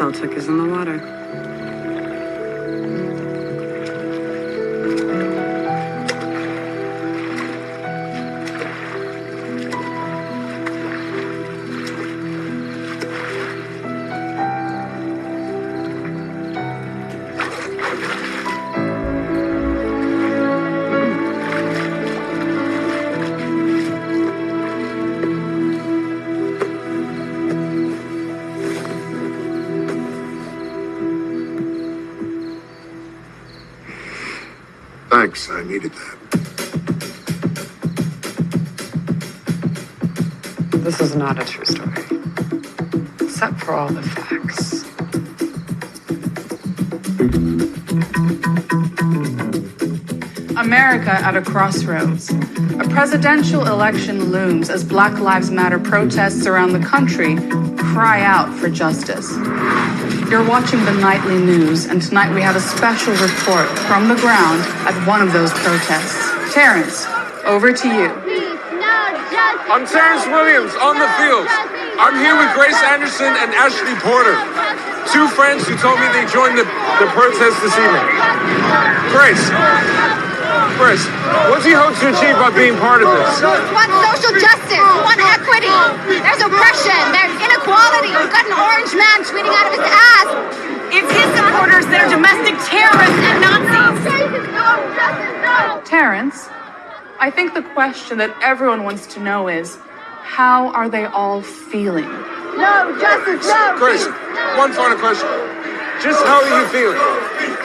Celtic is in the water. Thanks, I needed that. This is not a true story. Except for all the facts. America at a crossroads. A presidential election looms as Black Lives Matter protests around the country cry out for justice. You're watching the nightly news, and tonight we have a special report from the ground at one of those protests. Terrence, over to you. I'm Terrence Williams on the field. I'm here with Grace Anderson and Ashley Porter, two friends who told me they joined the protest this evening. Grace, what do you hope to achieve by being part of this? We want social justice. We want equity. There's oppression. There's inequality. We've got an orange man tweeting out of his ass. It's his supporters that are domestic terrorists and Nazis. Terrence, I think the question that everyone wants to know is, how are they all feeling? No justice, no. Grace, one final question. Just how are you feeling?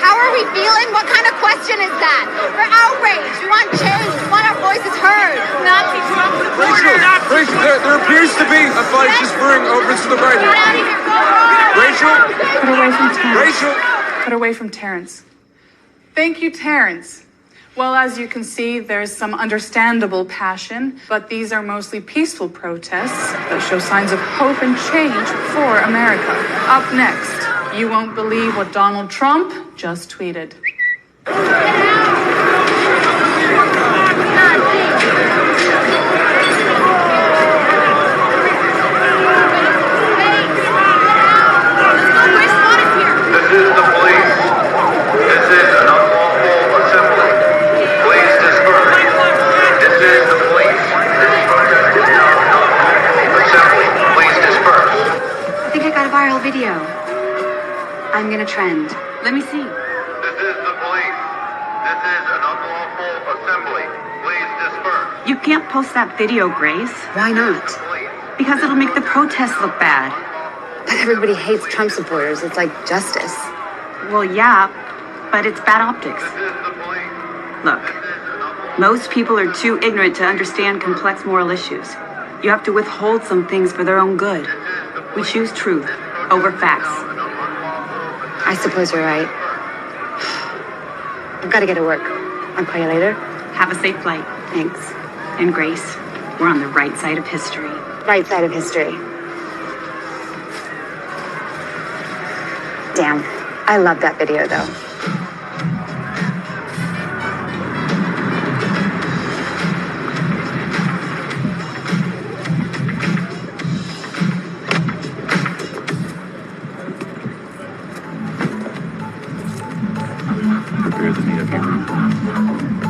How are we feeling? What kind of question is that? We're outraged. We want change. We want our voices heard. Nazi Trump Rachel, supporters. there appears to be a fight just brewing over to the right. Get out of here. Go home. Rachel, Cut away from Terrence. Rachel. Cut away from Terrence. Thank you, Terrence. Well, as you can see, there's some understandable passion, but these are mostly peaceful protests that show signs of hope and change for America. Up next, you won't believe what Donald Trump just tweeted. Video. I'm gonna trend. Let me see. This is the police. This is an unlawful assembly. Please disperse. You can't post that video, Grace, Why not? because it'll make the protests look bad. But everybody hates Trump supporters. It's like justice. Well, yeah, but it's bad optics. This is the police. Look, most people are too ignorant to understand complex moral issues. You have to withhold some things for their own good. We choose truth over facts. I suppose you're right. I've got to get to work. I'll call you later. Have a safe flight. Thanks. And Grace, we're on the right side of history. Right side of history. Damn. I love that video, though. Prepare the meetup here.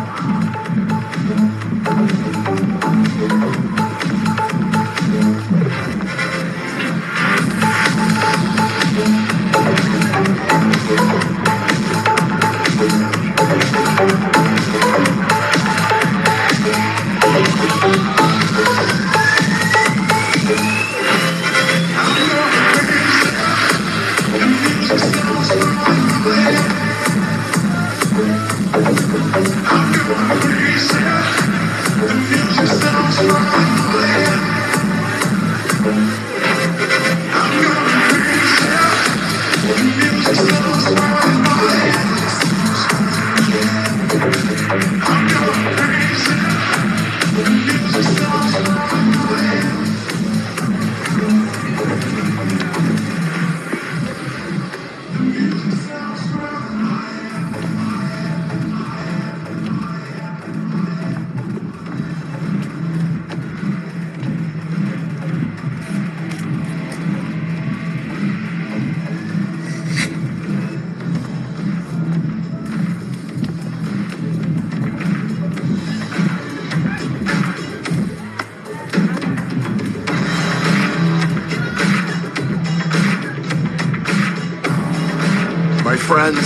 friends.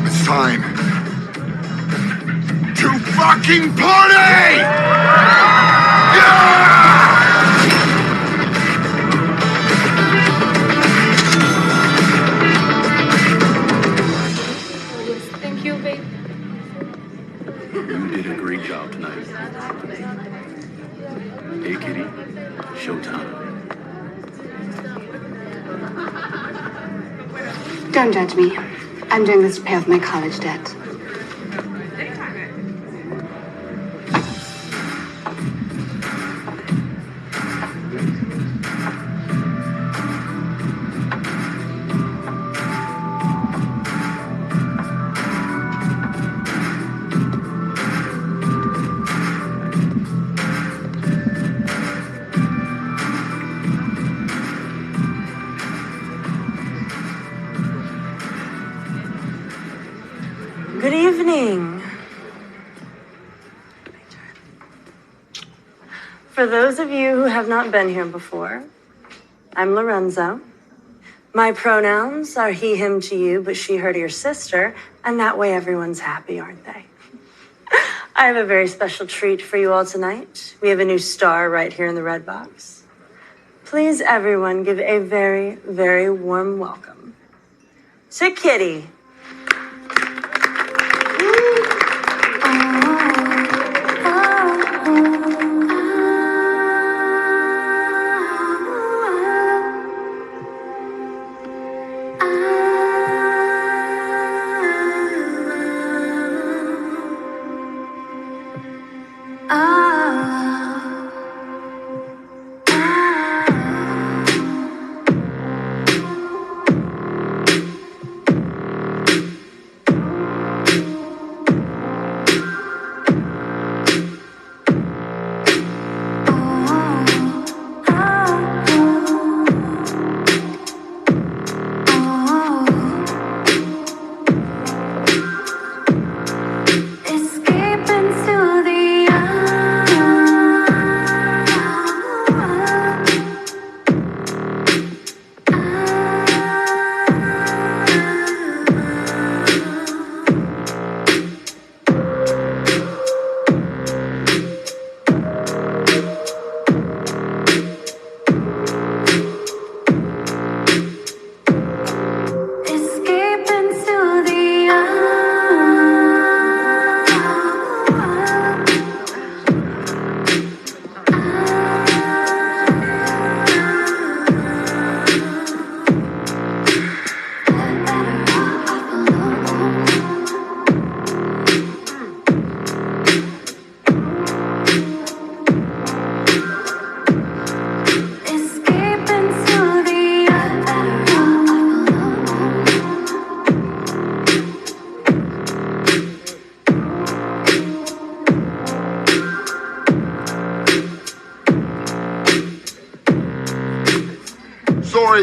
It's time to fucking party! Yeah! Thank you, babe. You did a great job tonight. Hey, Kitty. Showtime. Don't judge me. I'm doing this to pay off my college debt. Good evening. For those of you who have not been here before, I'm Lorenzo. My pronouns are he, him to you, but she, her to your sister, and that way everyone's happy, aren't they? I have a very special treat for you all tonight. We have a new star right here in the red box. Please, everyone, give a very, very warm welcome to Kitty.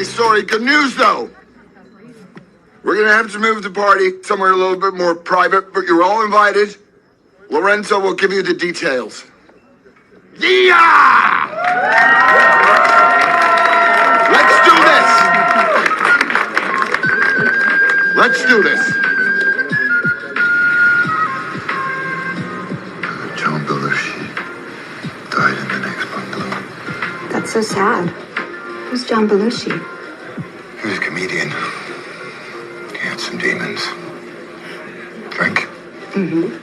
Sorry, good news though. We're gonna have to move the party somewhere a little bit more private, but you're all invited. Lorenzo will give you the details. Yeah! Let's do this! Let's do this! John Belushi died in the next bungalow. That's so sad. Who's John Belushi? He was a comedian. He had some demons. Drink? Mm-hmm.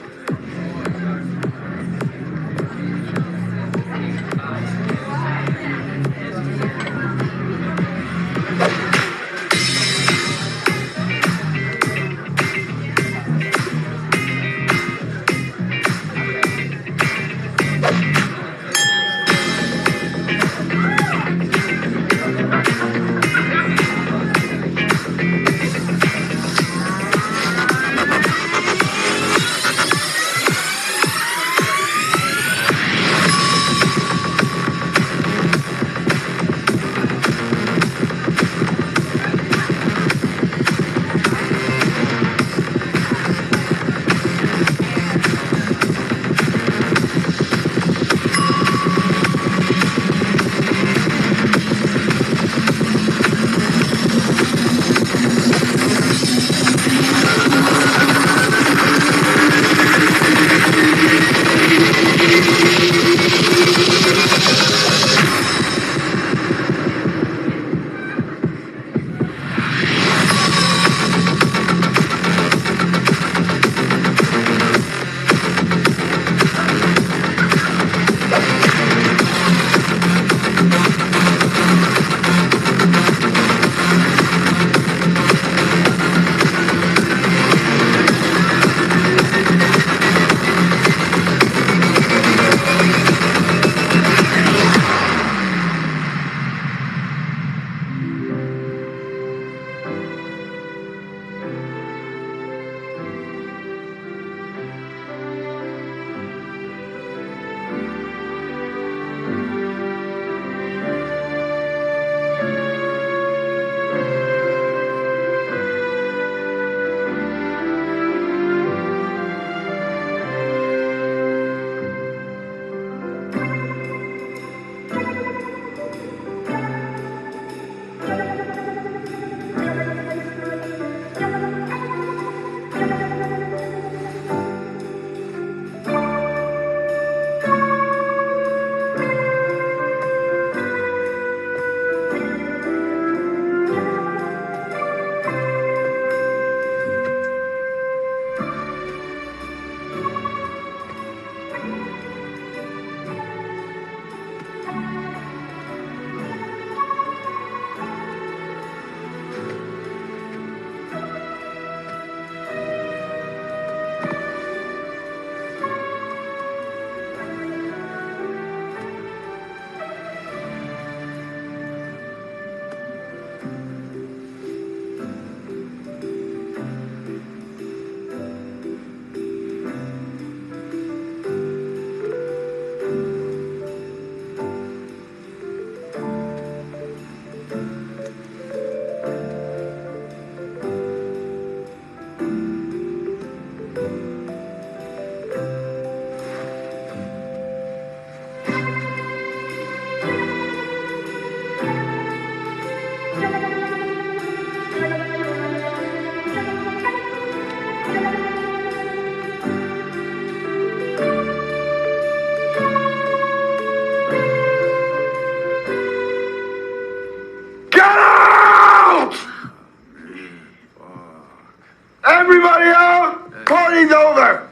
Everybody out! Party's over!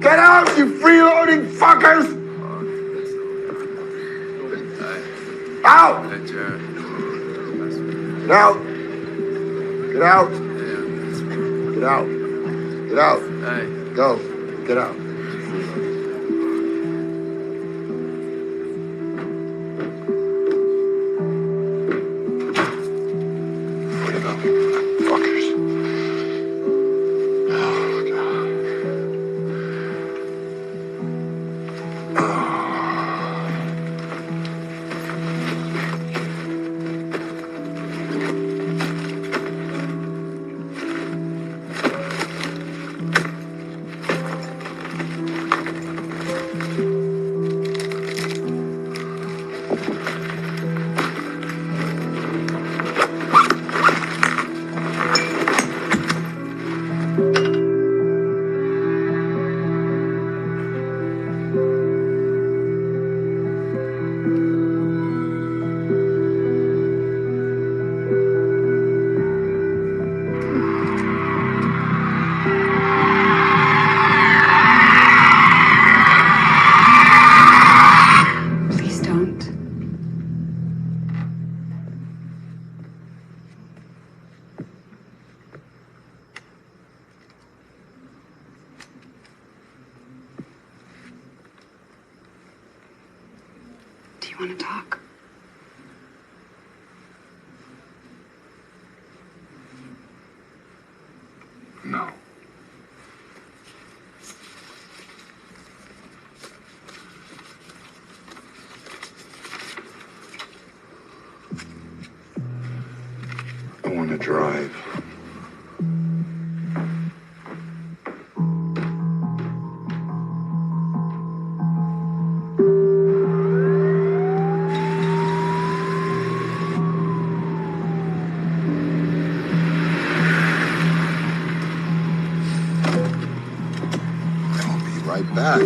Get out, you freeloading fuckers! Out! Get out! Get out! Get out! Get out! Go! Get out! Fuckers. Please don't. Do you want to talk? No. I want to drive. I'll be right back.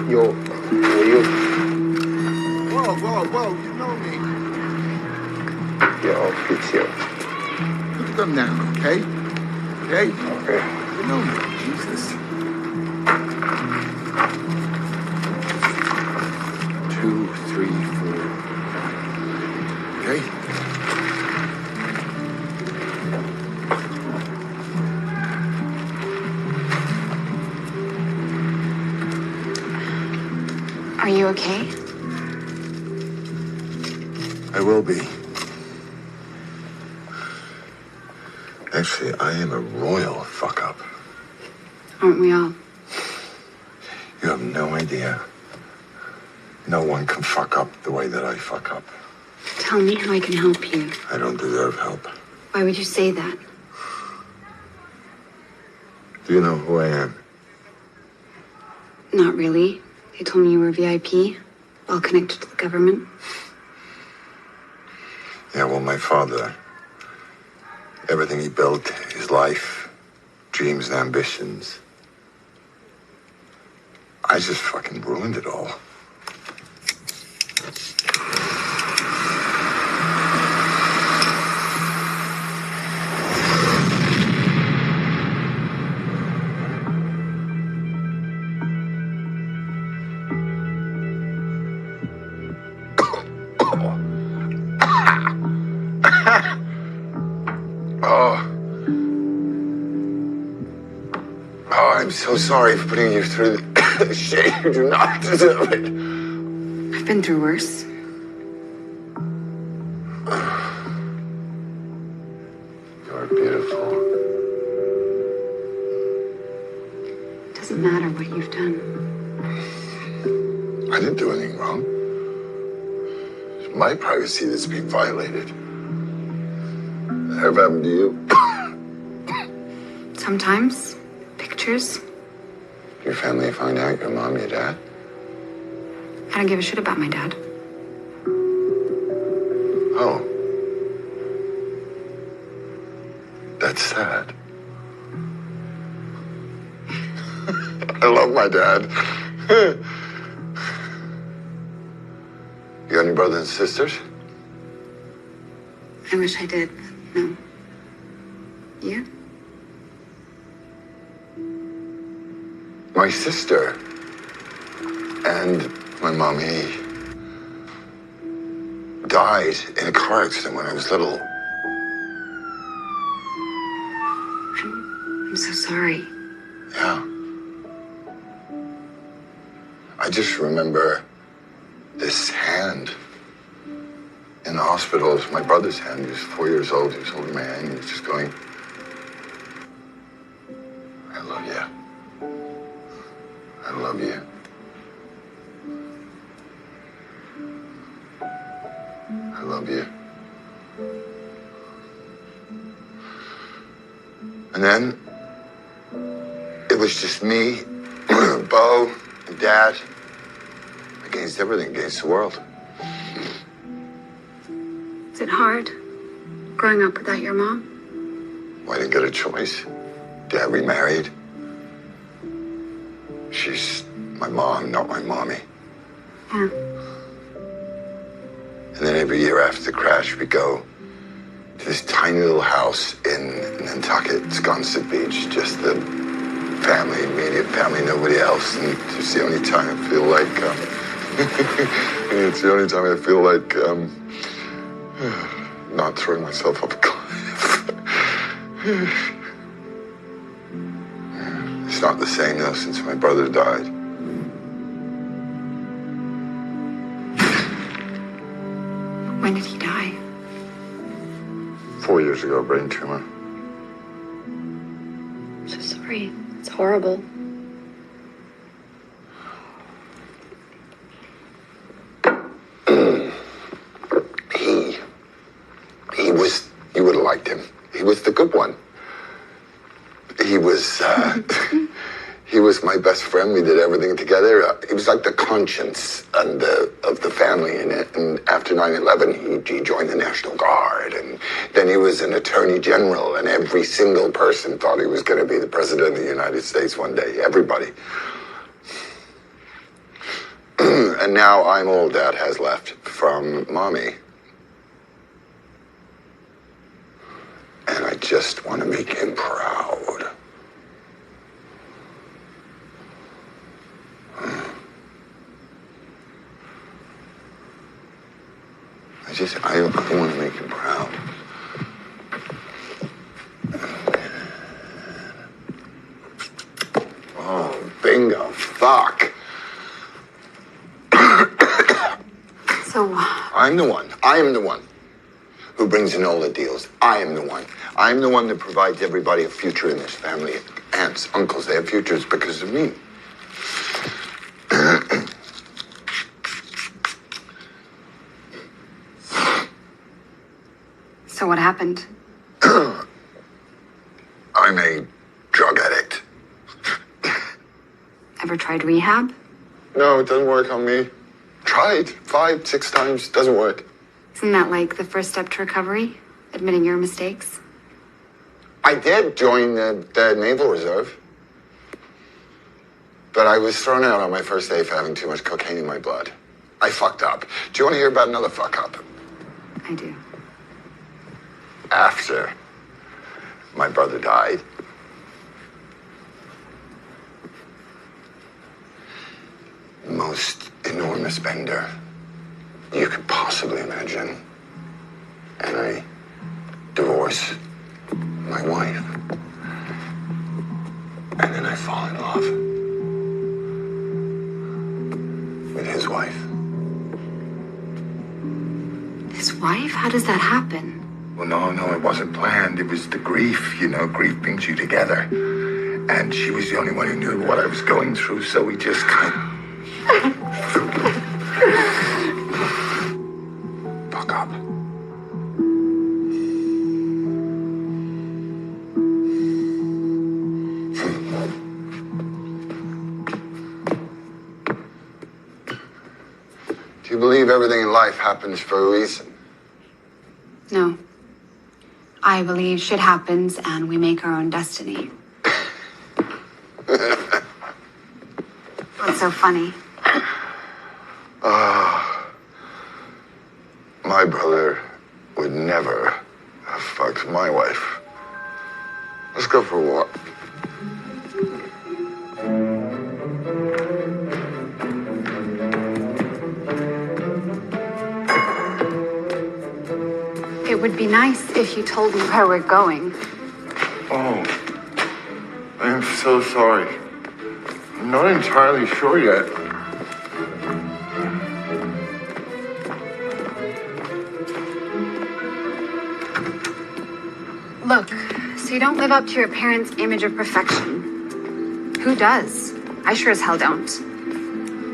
Yo, will you? Whoa, you know me. Yo, it's you. Look at them now, okay? Okay? Okay. You know me, Jesus. 2, 3, 4. Okay? Are you okay? I will be. Actually, I am a royal fuck-up. Aren't we all? You have no idea. No one can fuck up the way that I fuck up. Tell me how I can help you. I don't deserve help. Why would you say that? Do you know who I am? Not really. They told me you were VIP, well connected to the government. Yeah, well, my father, everything he built, his life, dreams and ambitions, I just fucking ruined it all. I'm so sorry for putting you through the shit. You do not deserve it. I've been through worse. You're beautiful. It doesn't matter what you've done. I didn't do anything wrong. It's my privacy that's being violated. That ever happened to you? Sometimes, pictures. Your family find out your mom, your dad? I don't give a shit about my dad. Oh. That's sad. I love my dad. You got any brothers and sisters? I wish I did, but no. You? My sister and my mommy died in a car accident when I was little. I'm so sorry. Yeah. I just remember this hand in the hospital. It was my brother's hand. He was 4 years old. He was holding my hand. He was just going, I love you. I love you. I love you. And then it was just me, Bo, and Dad against everything, against the world. Is it hard growing up without your mom? Well, I didn't get a choice. Dad remarried. She's my mom, not my mommy. Yeah. And then every year after the crash, we go to this tiny little house in Nantucket, Sconset Beach, just the family, immediate family, nobody else. And it's the only time I feel like, it's the only time I feel like not throwing myself off a cliff. It's not the same though since my brother died. When did he die? 4 years ago, brain tumor. I'm so sorry. It's horrible. You would have liked him. He was the good one. He was my best friend. We did everything together. He was like the conscience of the family in it. And after 9/11, he joined the National Guard. And then he was an attorney general. And every single person thought he was going to be the president of the United States one day. Everybody. And now I'm all Dad has left from Mommy. And I just want to make him proud. I want to make him proud. Oh, bingo. Fuck. So, I'm the one. I am the one who brings in all the deals. I am the one. I'm the one that provides everybody a future in this family. Aunts, uncles, they have futures because of me. so what happened? I'm a drug addict. Ever tried rehab? No, it doesn't work on me. Tried 5, 6 times, doesn't work. Isn't that like the first step to recovery? Admitting your mistakes? I did join the Naval Reserve. But I was thrown out on my first day for having too much cocaine in my blood. I fucked up. Do you want to hear about another fuck up? I do. After my brother died, most enormous bender you could possibly imagine. And I divorced my wife. And then I fall in love with his wife. His wife? How does that happen? Well, no, it wasn't planned. It was the grief, grief brings you together. And she was the only one who knew what I was going through, so we just kind of... Fuck up. Do you believe everything in life happens for a reason? No. I believe shit happens and we make our own destiny. What's so funny? My brother would never have fucked my wife. Let's go for a walk. It would be nice if you told me where we're going. Oh, I am so sorry. I'm not entirely sure yet. Look, so you don't live up to your parents' image of perfection. Who does? I sure as hell don't.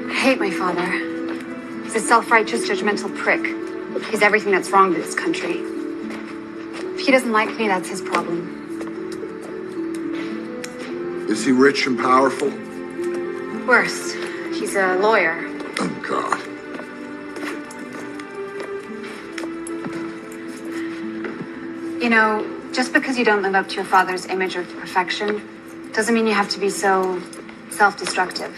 I hate my father. He's a self-righteous, judgmental prick. He's everything that's wrong with this country. If he doesn't like me, that's his problem. Is he rich and powerful? Worse, he's a lawyer. Oh, God. You know, just because you don't live up to your father's image of perfection doesn't mean you have to be so self-destructive.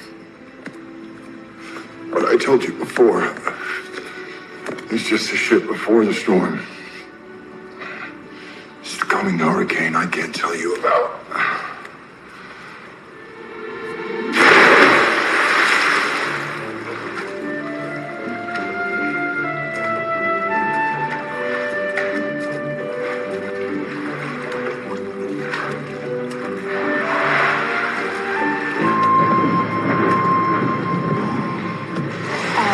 What I told you before is just the shit before the storm. It's the coming hurricane I can't tell you about.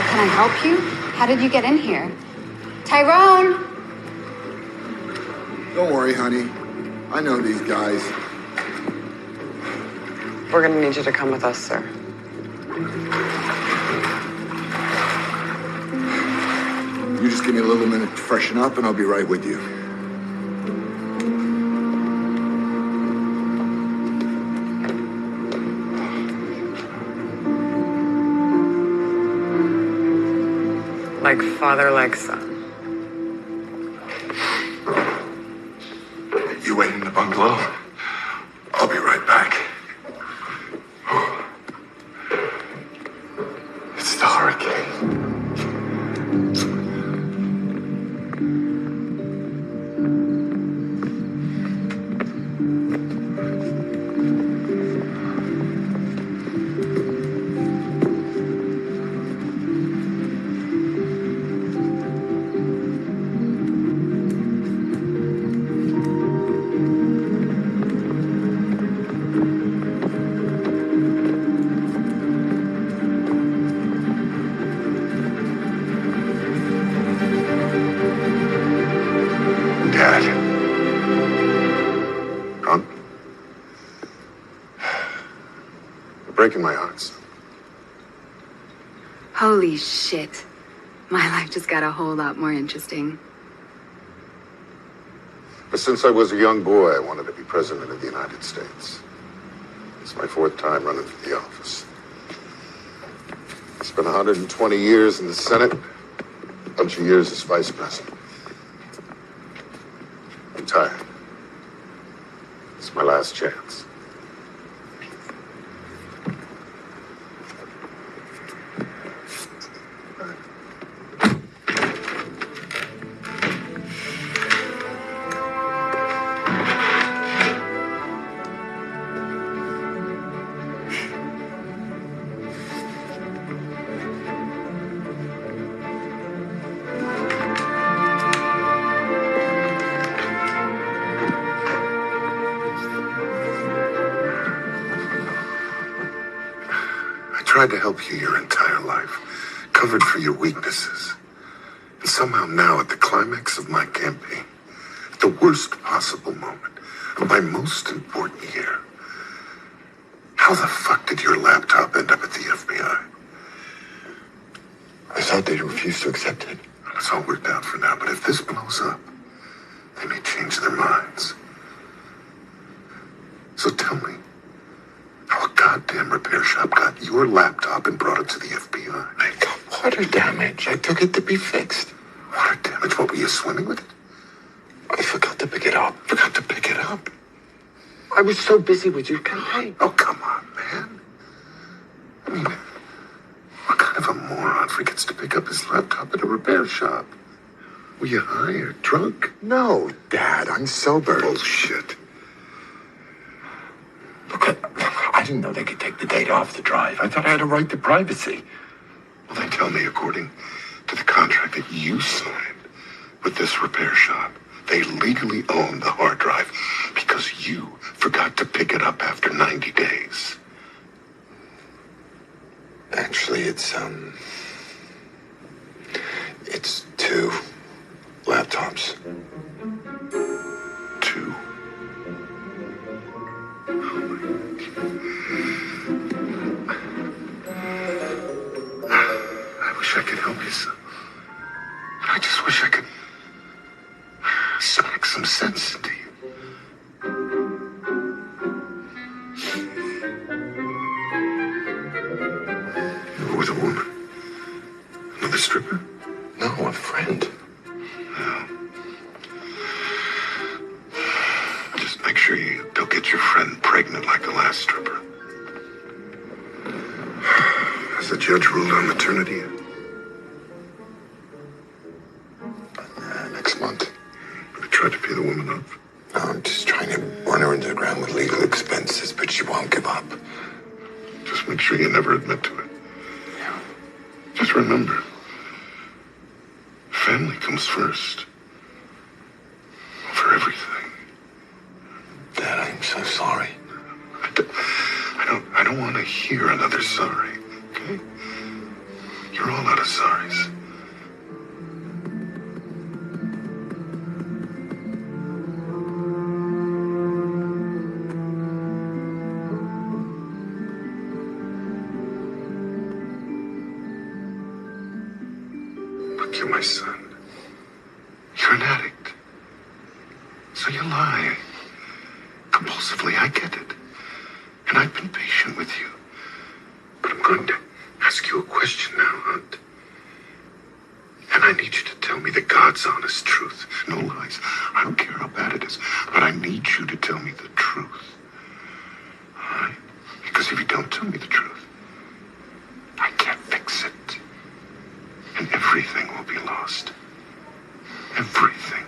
Can I help you? How did you get in here? Tyrone! Don't worry, honey. I know these guys. We're gonna need you to come with us, sir. You just give me a little minute to freshen up and I'll be right with you. Like father, like son. You wait in the bungalow. I'll be right back. It's the hurricane. Dad. Drunk? You're breaking my heart, son. Holy shit. My life just got a whole lot more interesting. But since I was a young boy, I wanted to be president of the United States. It's my 4th time running for the office. I spent 120 years in the Senate, a bunch of years as vice president. I'm tired. It's my last chance. tried to help you your entire life, covered for your weaknesses. And somehow now, at the climax of my campaign, at the worst possible moment of my most important year, how the fuck did your laptop end up at the FBI? I thought they'd refuse to accept it. It's all worked out for now, but if this blows up, they may change their minds. So tell me, how a goddamn repair shop got your laptop and brought it to the FBI? I got water damage. I took it to be fixed. Water damage? What, were you swimming with it? I forgot to pick it up. Forgot to pick it up? I was so busy with your campaign. Oh, come on, man. I mean, what kind of a moron forgets to pick up his laptop at a repair shop? Were you high or drunk? No, Dad, I'm sober. Bullshit. Look, I didn't know they could take the data off the drive. I thought I had a right to privacy. Well, then tell me, according to the contract that you signed with this repair shop, they legally own the hard drive because you forgot to pick it up after 90 days. Actually, it's 2 laptops. 2. I wish I could help you, son. I just wish I could smack some sense into you. You were with a woman? Another stripper? No, a friend. No. Just make sure you don't get your friend pregnant like the last stripper. Has the judge ruled on maternity yet? Next month. Have you tried to pay the woman up? No, I'm just trying to run her into the ground with legal expenses, but she won't give up. Just make sure you never admit to it. Yeah. Just remember, family comes first. For everything. Dad, I'm so sorry. I don't want to hear another sorry, okay? You're all out of sorries. Look, you're my son. You're an addict. So you lie. Compulsively, I get it. And I've been patient with you. But I'm going to ask you a question now, Hunt. And I need you to tell me the God's honest truth. No lies. I don't care how bad it is. But I need you to tell me the truth. All right? Because if you don't tell me the truth, I can't fix it. And everything will be lost. Everything.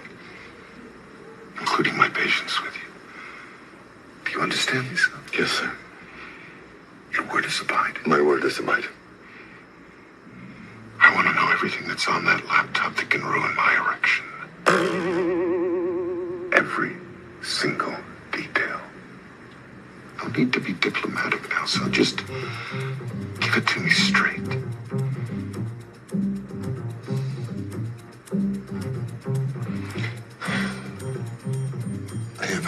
Including my patience with you. Do you understand me, son? Yes, sir. Your word is abide. My word is abide. I want to know everything that's on that laptop that can ruin my erection. Every single detail. No need to be diplomatic now, son. Just give it to me straight. I have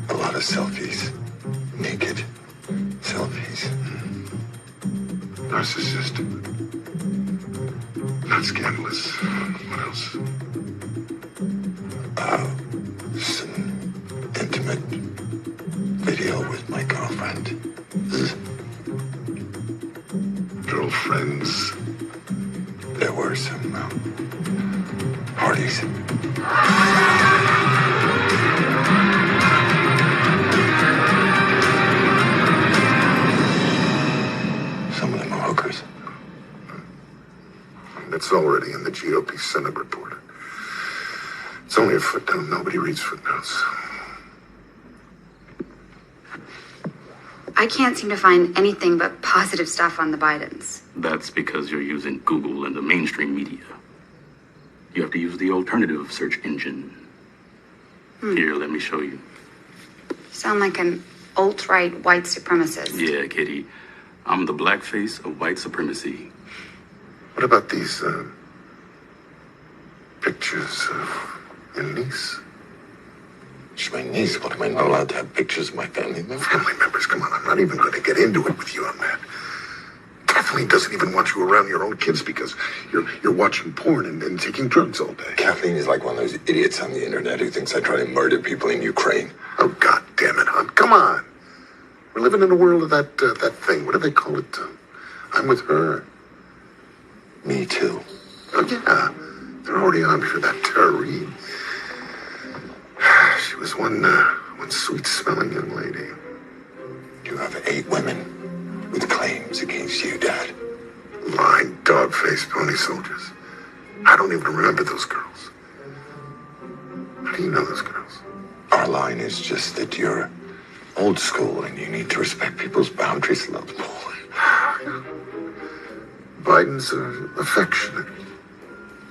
a lot of selfies. Naked selfies. Narcissistic. Not scandalous. What else? Some intimate video with my girlfriend. Girlfriends. There were some parties. Some of them are hookers. That's already in the GOP Senate report. It's only a footnote. Nobody reads footnotes. I can't seem to find anything but positive stuff on the Bidens. That's because you're using Google and the mainstream media. You have to use the alternative search engine. Here, let me show you. You sound like an alt-right white supremacist. Yeah, Kitty. I'm the black face of white supremacy. What about these pictures of your niece? She's my niece. What, am I not allowed to have pictures of my family members? Family members, come on. I'm not even going to get into it with you on that. Kathleen doesn't even want you around your own kids because you're watching porn and taking drugs all day. Kathleen is like one of those idiots on the internet who thinks I try to murder people in Ukraine. Oh, God damn it, hon. Come on. We're living in a world of that thing. What do they call it? I'm with her. Me too. Oh, yeah. They're already on for that Tara Reid. She was one sweet-smelling young lady. You have 8 women with claims against you, Dad. Lying, dog-faced pony soldiers. I don't even remember those girls. How do you know those girls? Our line is just that you're old school and you need to respect people's boundaries a little more. Biden's affectionate.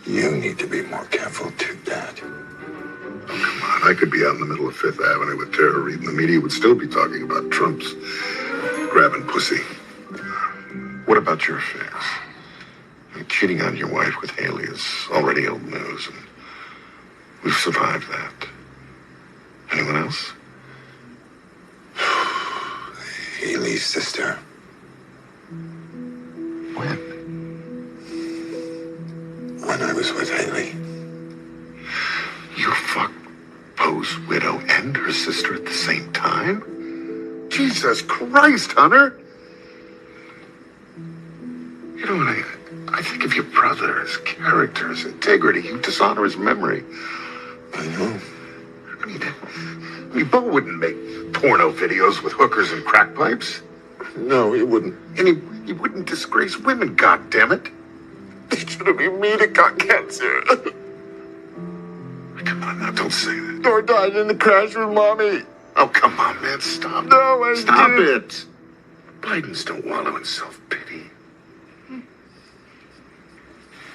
You need to be more careful too, Dad. Oh, come on. I could be out in the middle of Fifth Avenue with Tara Reid and the media would still be talking about Trump's grabbing pussy. What about your affairs? Cheating on your wife with Haley is already old news, and we've survived that. Anyone else? Haley's sister. When? When I was with Haley. You fucked Poe's widow and her sister at the same time? Jesus Christ, Hunter! You know what, I think of your brother, his character, his integrity. You dishonor his memory. I know. I mean, Bo wouldn't make porno videos with hookers and crack pipes. No, he wouldn't. And he wouldn't disgrace women, goddammit. It should have been me that got cancer. Come on now, don't say that. Or died in the crash with Mommy. Oh, come on, man, stop. No, Stop it. Bidens don't wallow in self-pity.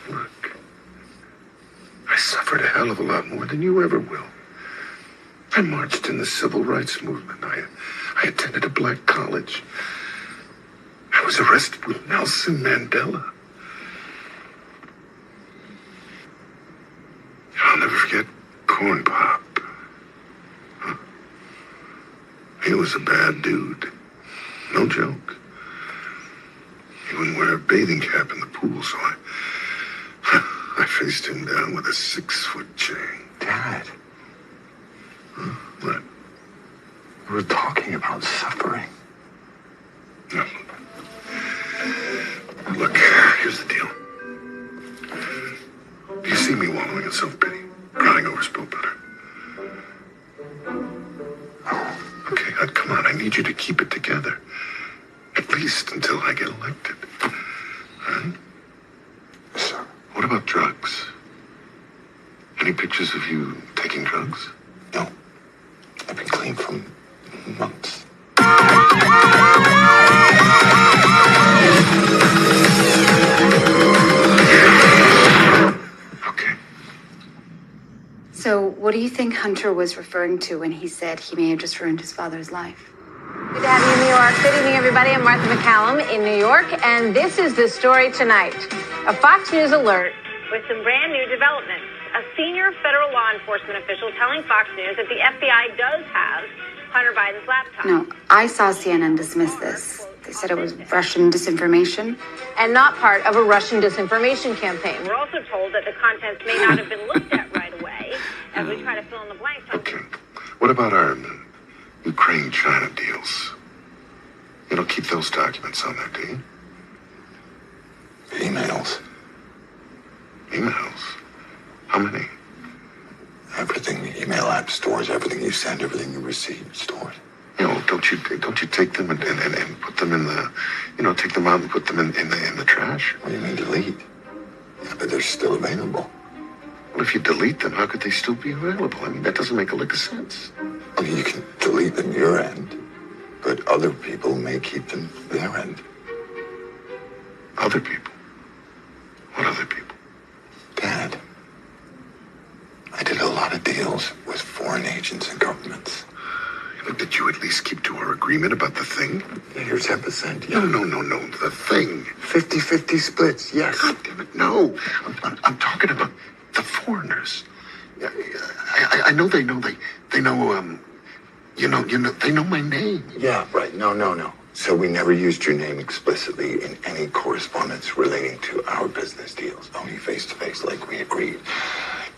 Look, I suffered a hell of a lot more than you ever will. I marched in the civil rights movement. I attended a black college. I was arrested with Nelson Mandela. I'll never forget Corn Pop. Huh? He was a bad dude. No joke. He wouldn't wear a bathing cap in the pool, so I faced him down with a 6-foot chain. Dad. Huh? What? We were talking about suffering. No. Look, here's the deal. You see me wallowing in self-pity, crying over spilled butter. Okay, come on, I need you to keep it together. At least until I get elected. Right? So, what about drugs? Any pictures of you taking drugs? No. I've been clean for months. So, what do you think Hunter was referring to when he said he may have just ruined his father's life? Good to have you in New York. Good evening, everybody. I'm Martha McCallum in New York, and this is the story tonight. A Fox News alert with some brand new developments. A senior federal law enforcement official telling Fox News that the FBI does have Hunter Biden's laptop. No, I saw CNN dismiss this. They said it was Russian disinformation. And not part of a Russian disinformation campaign. We're also told that the contents may not have been looked at right away as we try to fill in the blanks. Okay. What about our Ukraine-China deals? You don't keep those documents on there, do you? Emails. Emails? How many? Everything. The email app stores everything you send, everything you receive stored. You know, don't you take them and put them in the, take them out and put them in the trash? What do you mean delete? Yeah, but they're still available. Well, if you delete them, how could they still be available? I mean, that doesn't make a lick of sense. I mean, you can delete them your end, but other people may keep them their end. Other people? What other people? Dad, I did a lot of deals with foreign agents and governments. Did you at least keep to our agreement? agreement about the thing? Yeah, you're 10%. Yeah. No. The thing. 50-50 splits, yes. God damn it, no. I'm talking about the foreigners. Yeah, I know they know they know my name. Yeah, right. No. So we never used your name explicitly in any correspondence relating to our business deals, only face-to-face like we agreed.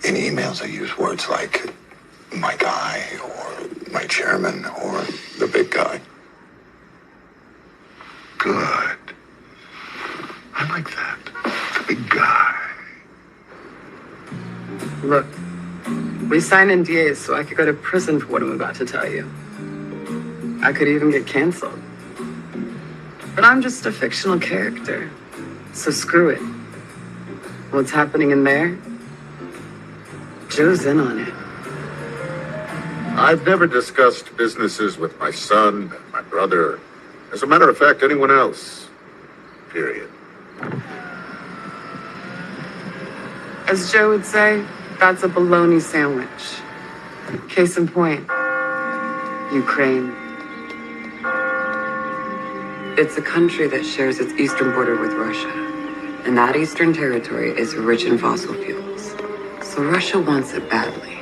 In emails, I use words like my guy or my chairman or the big guy. Good. I like that. The big guy. Look, we signed NDAs so I could go to prison for what I'm about to tell you. I could even get canceled. But I'm just a fictional character, so screw it. What's happening in there? Joe's in on it. I've never discussed businesses with my son, my brother. As a matter of fact, anyone else. Period. As Joe would say, that's a bologna sandwich. Case in point, Ukraine. It's a country that shares its eastern border with Russia. And that eastern territory is rich in fossil fuels. So Russia wants it badly.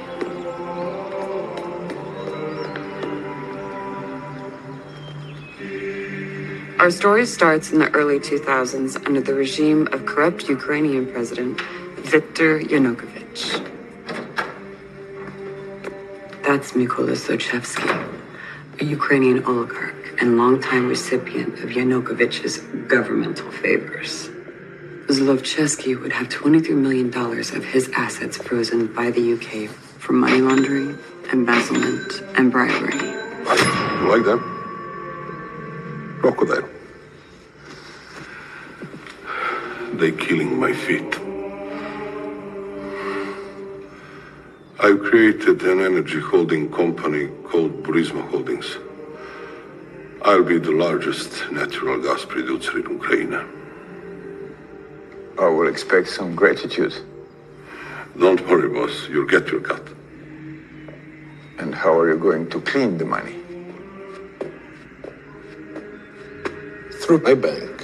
Our story starts in the early 2000s under the regime of corrupt Ukrainian president Viktor Yanukovych. That's Mykola Zlochevsky, a Ukrainian oligarch and longtime recipient of Yanukovych's governmental favors. Zlochevsky would have $23 million of his assets frozen by the UK for money laundering, embezzlement, and bribery. You like that? Crocodile. They killing my feet. I've created an energy holding company called Burisma Holdings. I'll be the largest natural gas producer in Ukraine. I will expect some gratitude. Don't worry, boss. You'll get your cut. And how are you going to clean the money? Through my bank.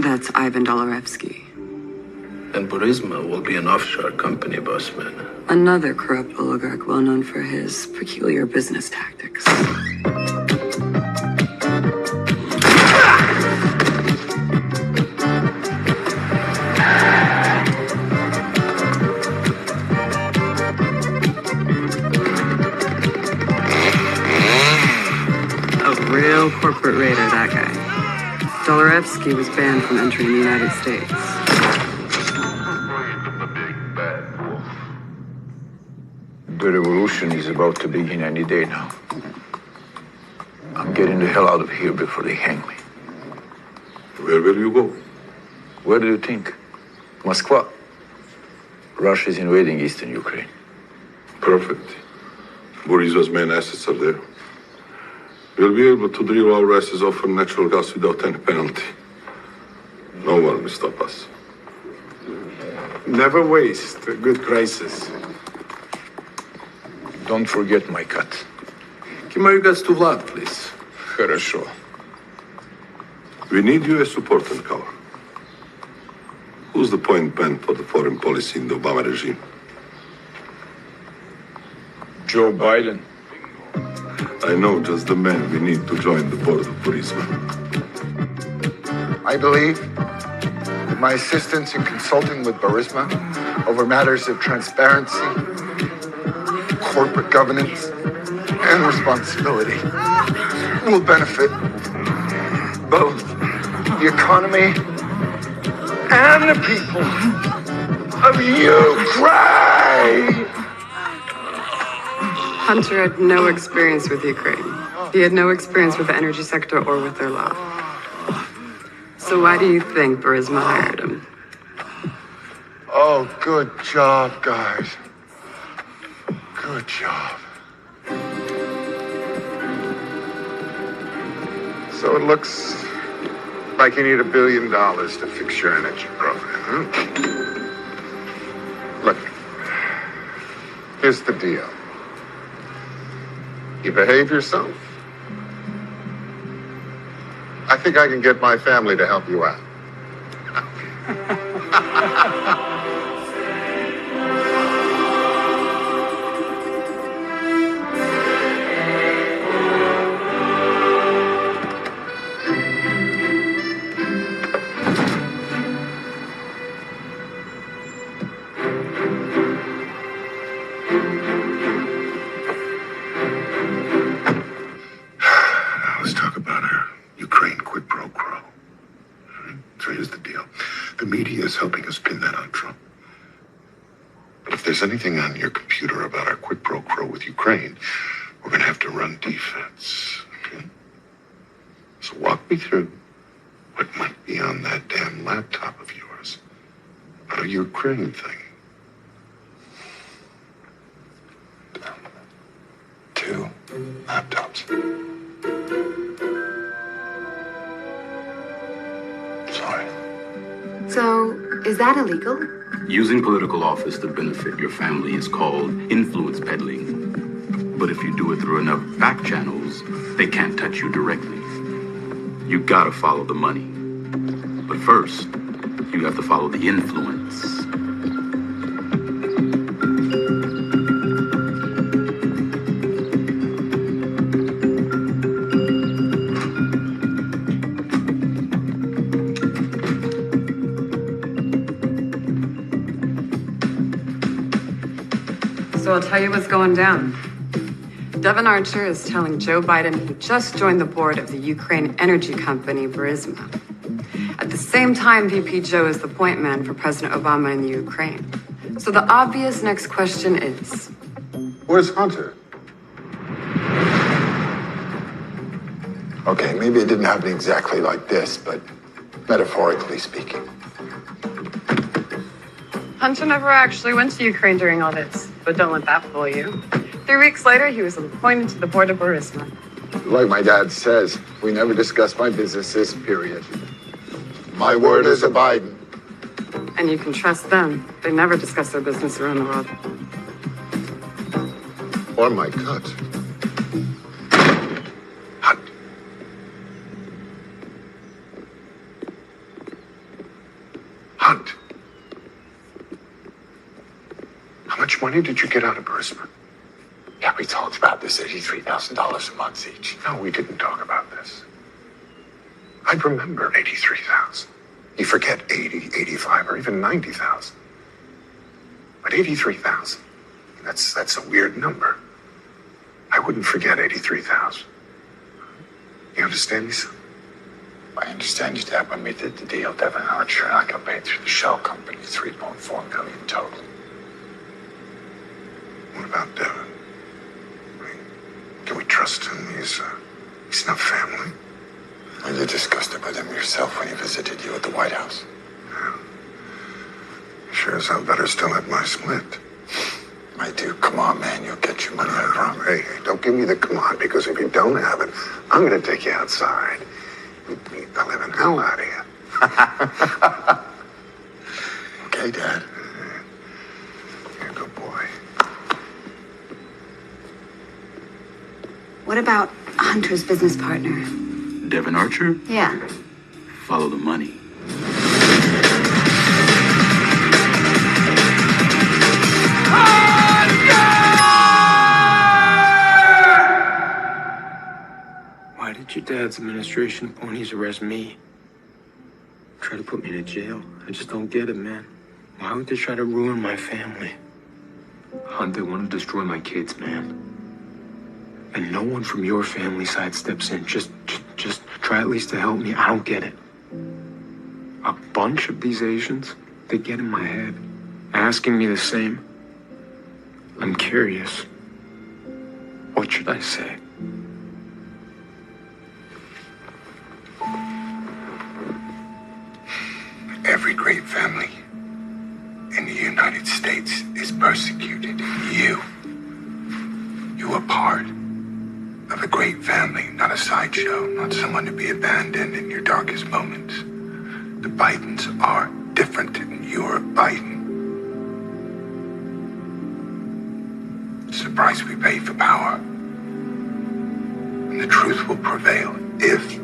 That's Ivan Dolorevsky. And Burisma will be an offshore company, boss man. Another corrupt oligarch well known for his peculiar business tactics. A real corporate raider, that guy. Dolorevsky was banned from entering the United States. The revolution is about to begin any day now. I'm getting the hell out of here before they hang me. Where will you go? Where do you think? Moscow. Russia is invading eastern Ukraine. Perfect. Burisma's main assets are there. We'll be able to drill our asses off on natural gas without any penalty. No one will stop us. Never waste a good crisis. Don't forget my cut. Give my regards to Vlad, please. Хорошо. We need U.S. support and cover. Who's the point man for the foreign policy in the Obama regime? Joe Biden. I know just the man we need to join the board of Burisma. I believe my assistance in consulting with Burisma over matters of transparency, corporate governance, and responsibility will benefit both the economy and the people of Ukraine. Hunter had no experience with Ukraine. He had no experience with the energy sector or with their law. So why do you think Burisma hired him? Oh, good job, guys. Good job. So it looks like you need $1 billion to fix your energy program, huh? Look, here's the deal. You behave yourself, I think I can get my family to help you out. Let's talk about our Ukraine quid pro quo. So here's the deal. The media is helping us pin that on Trump. But if there's anything on your computer about our quid pro quo with Ukraine, we're going to have to run defense. Okay? So walk me through what might be on that damn laptop of yours about a Ukraine thing. 2 laptops. Sorry. So, is that illegal? Using political office to benefit your family is called influence peddling. But if you do it through enough back channels, they can't touch you directly. You gotta follow the money. But first, you have to follow the influence. So I'll tell you what's going down. Devon Archer is telling Joe Biden he just joined the board of the Ukraine energy company Burisma. At the same time, VP Joe is the point man for President Obama in the Ukraine. So the obvious next question is, Where's Hunter? Okay, maybe it didn't happen exactly like this, but metaphorically speaking. Hunter never actually went to Ukraine during all this, but don't let that fool you. 3 weeks later, he was appointed to the board of Burisma. Like my dad says, we never discuss my businesses, period. My word is a Biden. And you can trust them. They never discuss their business around the world. Or my cut. Hunt. How much money did you get out of Burisma? Yeah, we talked about this, $83,000 a month each. No, we didn't talk about this. I remember 83,000. You forget 80, 85, or even 90,000. But 83,000, that's a weird number. I wouldn't forget 83,000. You understand me, son? I understand you, Dad. When we did the deal, Devon Archer and I got paid through the shell company, $3.4 million total. What about Devon? Can we trust him? He's not family. Well, you discussed it with him yourself when he visited you at the White House. Yeah. Sure as hell better still have my split. I do. Come on, man. You'll get your money, I promise. Hey, don't give me the come on, because if you don't have it, I'm going to take you outside. Beat the living hell out of you. Okay, Dad. You're a good boy. What about Hunter's business partner? Devon Archer? Yeah. Follow the money. Why did your dad's administration ponies arrest me? Try to put me to jail? I just don't get it, man. Why would they try to ruin my family? Hunt, they want to destroy my kids, man. And no one from your family side steps in. Just try at least to help me. I don't get it. A bunch of these Asians, they get in my head, asking me the same. I'm curious. What should I say? Every great family in the United States is persecuted. You are part of a great family, not a sideshow, not someone to be abandoned in your darkest moments. The Bidens are different, and you're Biden. It's the price we pay for power. And the truth will prevail if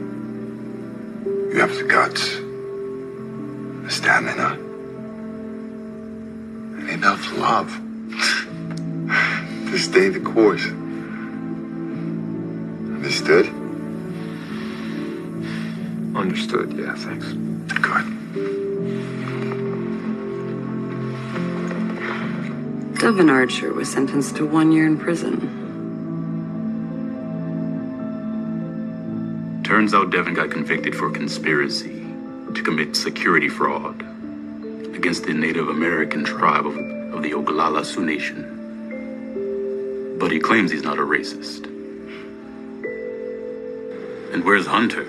You have the guts, the stamina, and enough love to stay the course. Understood? Understood, yeah, thanks. Good. Devin Archer was sentenced to 1 year in prison. Turns out Devin got convicted for conspiracy to commit security fraud against the Native American tribe of the Oglala Sioux Nation. But he claims he's not a racist. And where's Hunter?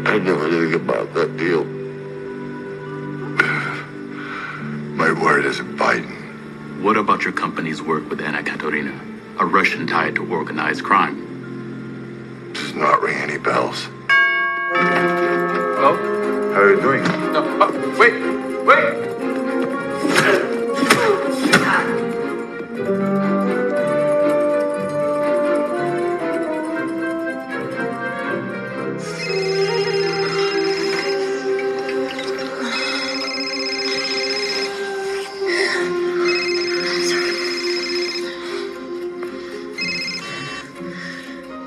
I know anything about that deal. My word isn't biting. What about your company's work with Anna Katerina, a Russian tied to organized crime? Does not ring any bells. Hello? How are you doing? No, wait!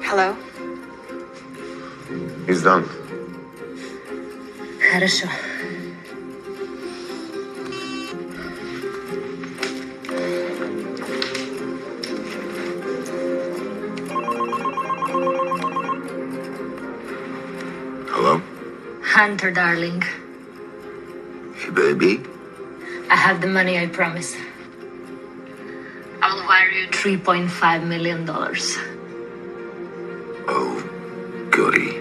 Hello? He's done. Хорошо. Hello? Hunter, darling. Hey, baby. I have the money I promised. I'll wire you $3.5 million. Oh, goody.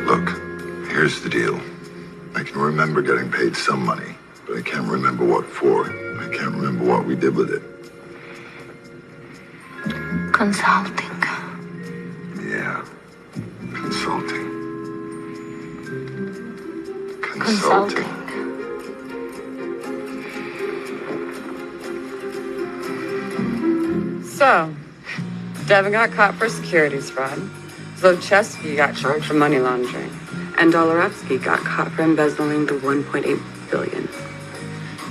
Look, here's the deal. I can remember getting paid some money, but I can't remember what for. I can't remember what we did with it. Consulting. Yeah. Consulting. So, Devin got caught for securities fraud. Zlochevsky got charged for money laundering. And Dolorevsky got caught for embezzling the $1.8 billion.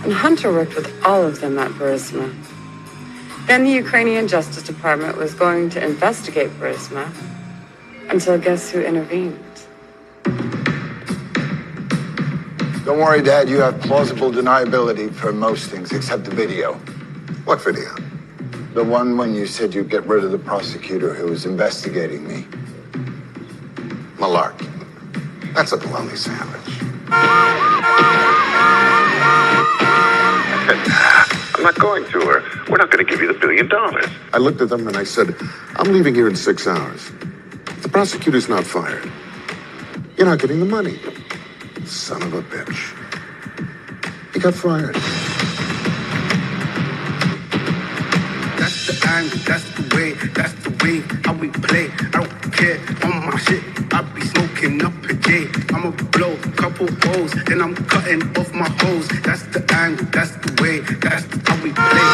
And Hunter worked with all of them at Burisma. Then the Ukrainian Justice Department was going to investigate Burisma until guess who intervened? Don't worry, Dad. You have plausible deniability for most things except the video. What video? The one when you said you'd get rid of the prosecutor who was investigating me. Malarkey. That's a bologna sandwich. I'm not going to her. We're not going to give you the $1 billion. I looked at them and I said, I'm leaving here in 6 hours. If the prosecutor's not fired, you're not getting the money. Son of a bitch. He got fired. That's the angle, that's the way how we play. I don't care on my shit. I be smoking up a J. I'ma blow a couple holes, then I'm cutting off my hose. That's the angle, that's the way, that's how we play.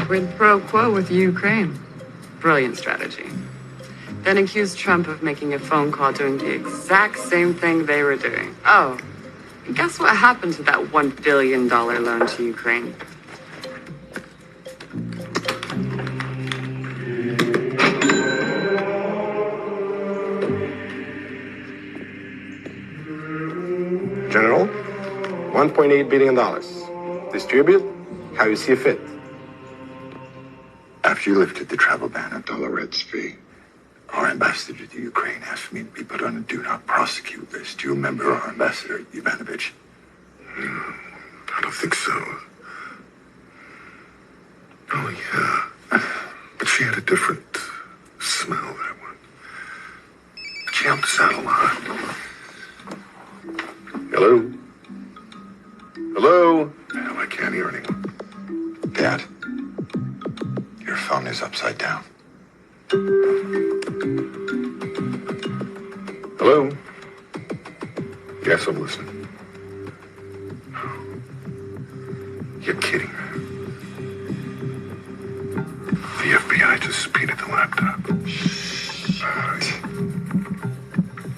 Quid pro quo with Ukraine. Brilliant strategy. Then accused Trump of making a phone call doing the exact same thing they were doing. Oh, and guess what happened to that $1 billion loan to Ukraine? General, $1.8 billion. Distribute how you see fit. After you lifted the travel ban on Dolorevsky, our ambassador to Ukraine asked me to be put on a do not prosecute list. Do you remember our ambassador, Ivanovich? I don't think so. Oh, yeah. But she had a different smell, that one. But she helped us out a lot. Hello? Hello? No, I can't hear anyone. Dad, your phone is upside down. Hello? Yes, I'm listening. You're kidding. The FBI just subpoenaed the laptop.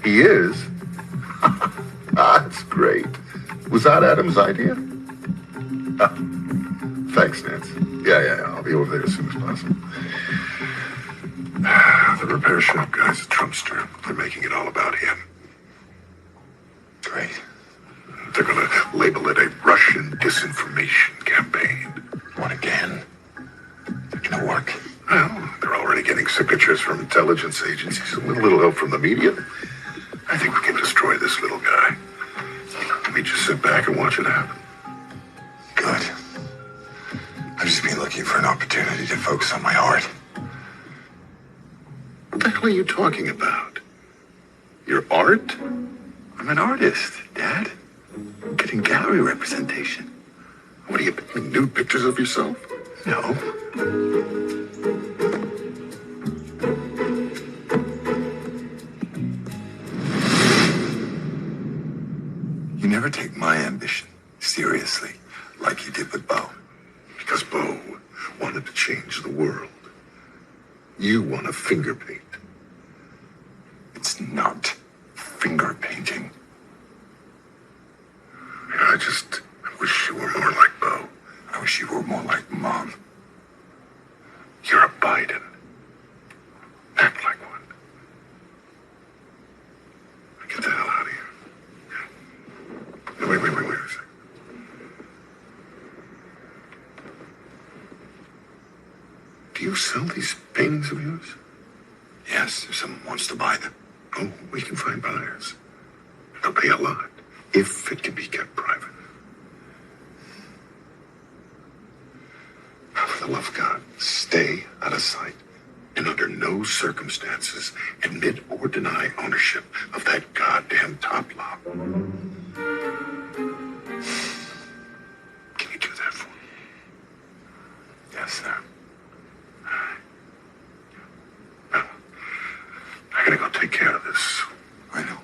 He is? That's great. Was that Adam's idea? Thanks, Nance. Yeah. I'll be over there as soon as possible. The repair shop guy's a Trumpster. They're making it all about him. Great. They're gonna label it a Russian disinformation campaign. What again? Gonna work? Well, they're already getting signatures from intelligence agencies and with a little help from the media. I think we can destroy this little guy. Let me just sit back and watch it happen. Good. I've just been looking for an opportunity to focus on my art. What the hell are you talking about? Your art? I'm an artist, Dad. I'm getting gallery representation. What are you painting nude pictures of yourself? No. You never take my ambition seriously, like you did with Bo. Because Bo wanted to change the world. You want to finger paint. It's not finger painting. I wish you were more like Bo. I wish you were more like Mom. You're a Biden. Act like one. Get the hell out of here. Wait a second. Do you sell these paintings of yours? Yes, if someone wants to buy them. Oh, we can find buyers. They'll pay a lot, if it can be kept private. For the love of God, stay out of sight, and under no circumstances admit or deny ownership of that goddamn top lock. Can you do that for me? Yes, sir. Well, I gotta go take care of this. I know.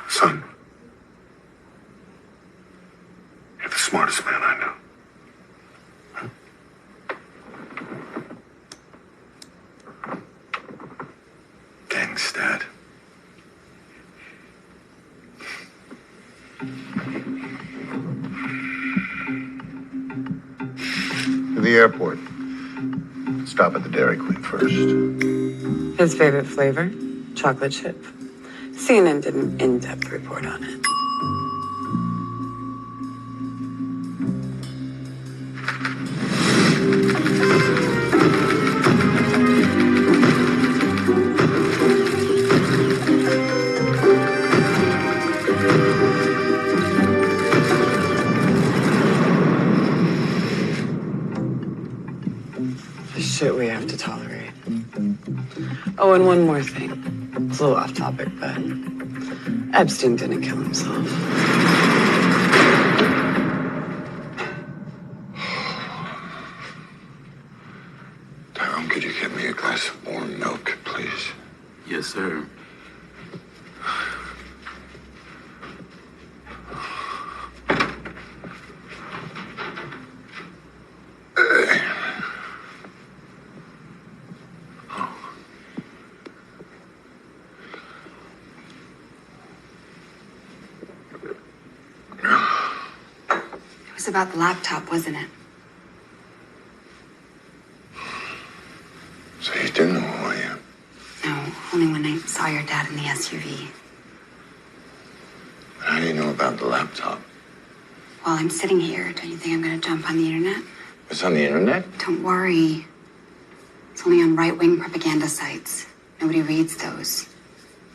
Son, you're the smartest man I know. Huh? Thanks, Dad. To the airport. Stop at the Dairy Queen first. His favorite flavor? Chocolate chip. CNN did an in-depth report on it. The shit we have to tolerate. Oh, and one more thing. It's a little off topic, but Epstein didn't kill himself. Tyrone, could you get me a glass of warm milk, please? Yes, sir. It was about the laptop, wasn't it? So you didn't know who I am? No, only when I saw your dad in the SUV. How do you know about the laptop? While I'm sitting here, don't you think I'm gonna jump on the internet? It's on the internet? Don't worry. It's only on right-wing propaganda sites. Nobody reads those.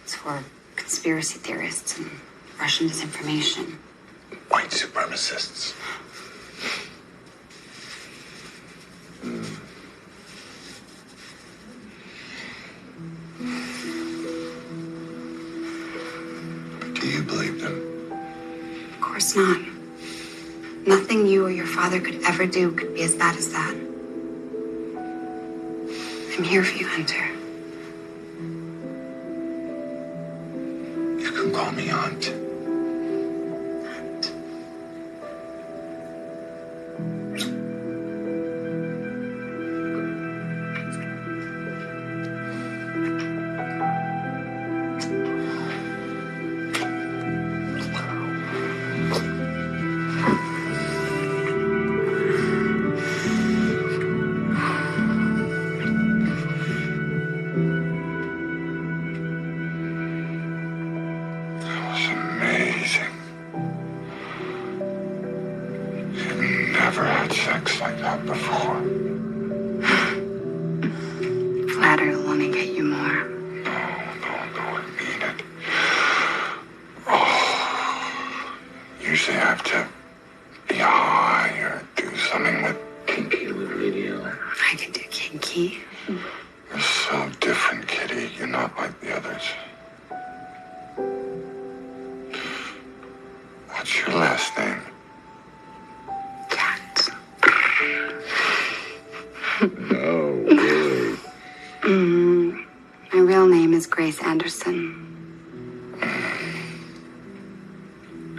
It's for conspiracy theorists and Russian disinformation. White supremacists. Do you believe them? Of course not. Nothing you or your father could ever do could be as bad as that. I'm here for you, Hunter. You can call me Aunt. Never had sex like that before. Flatter will only get you more. No, I mean it. Oh, usually I have to be high or do something with kinky little video. I can do kinky. You're so different, Kitty. You're not like the others. What's your last name? No way. My real name is Grace Anderson.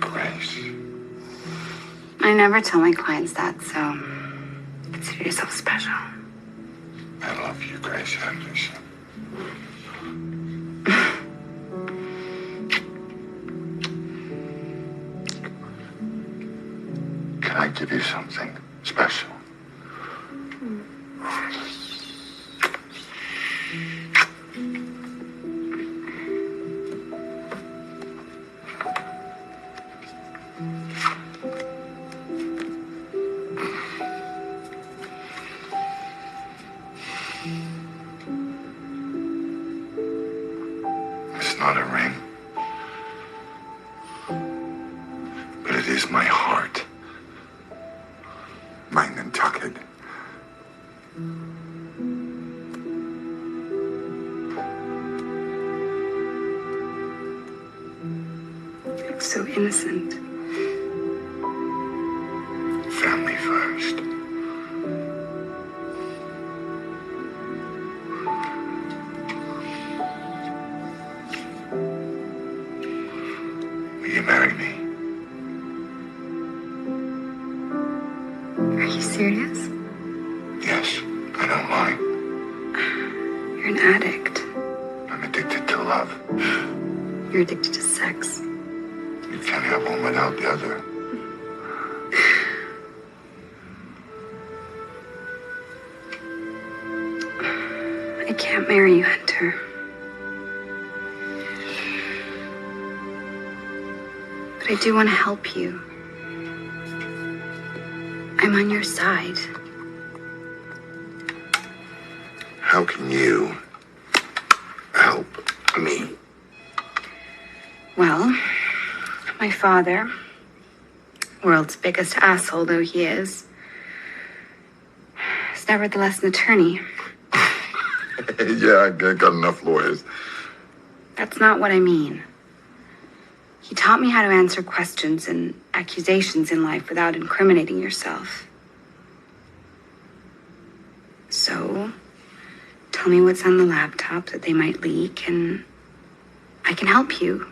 Grace. I never tell my clients that, so consider yourself special. I love you, Grace Anderson. Can I give you something special? It's not a ring, but it is my heart. Mine and Tuckett. You're so innocent. Family first. Will you marry me? Are you serious? Yes, I don't lie. You're an addict. I'm addicted to love. You're addicted to sex. You can't have one without the other. I can't marry you, Hunter. But I do want to help you. I'm on your side. How can you help me? Well, my father, world's biggest asshole though he is nevertheless an attorney. Yeah, I got enough lawyers. That's not what I mean. He taught me how to answer questions and accusations in life without incriminating yourself. So, tell me what's on the laptop that they might leak, and I can help you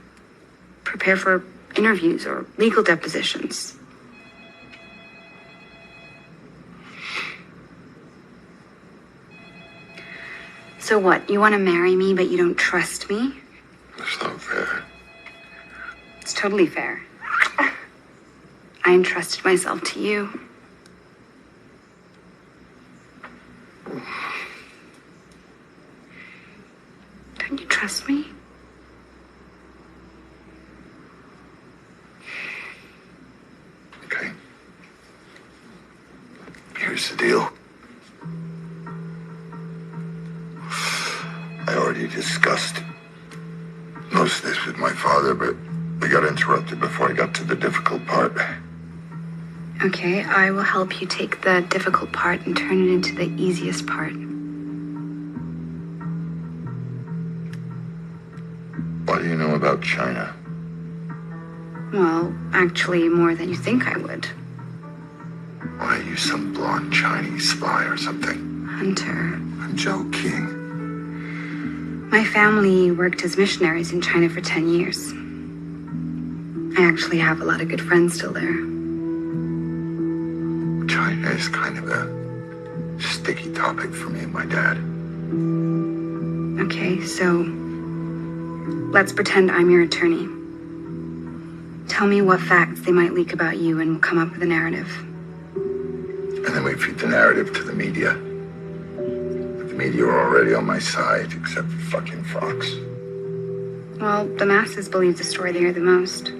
prepare for interviews or legal depositions. So what, you want to marry me, but you don't trust me? That's not fair. It's totally fair. I entrusted myself to you. Don't you trust me? Okay. Here's the deal. I already discussed most of this with my father, but we got interrupted before I got to the difficult part. Okay, I will help you take the difficult part and turn it into the easiest part. What do you know about China? Well, actually, more than you think I would. Why are you some blonde Chinese spy or something? Hunter. I'm joking. My family worked as missionaries in China for 10 years. I actually have a lot of good friends still there. China is kind of a sticky topic for me and my dad. Okay, so let's pretend I'm your attorney. Tell me what facts they might leak about you and we'll come up with a narrative. And then we feed the narrative to the media. But the media are already on my side, except for fucking Fox. Well, the masses believe the story they hear the most.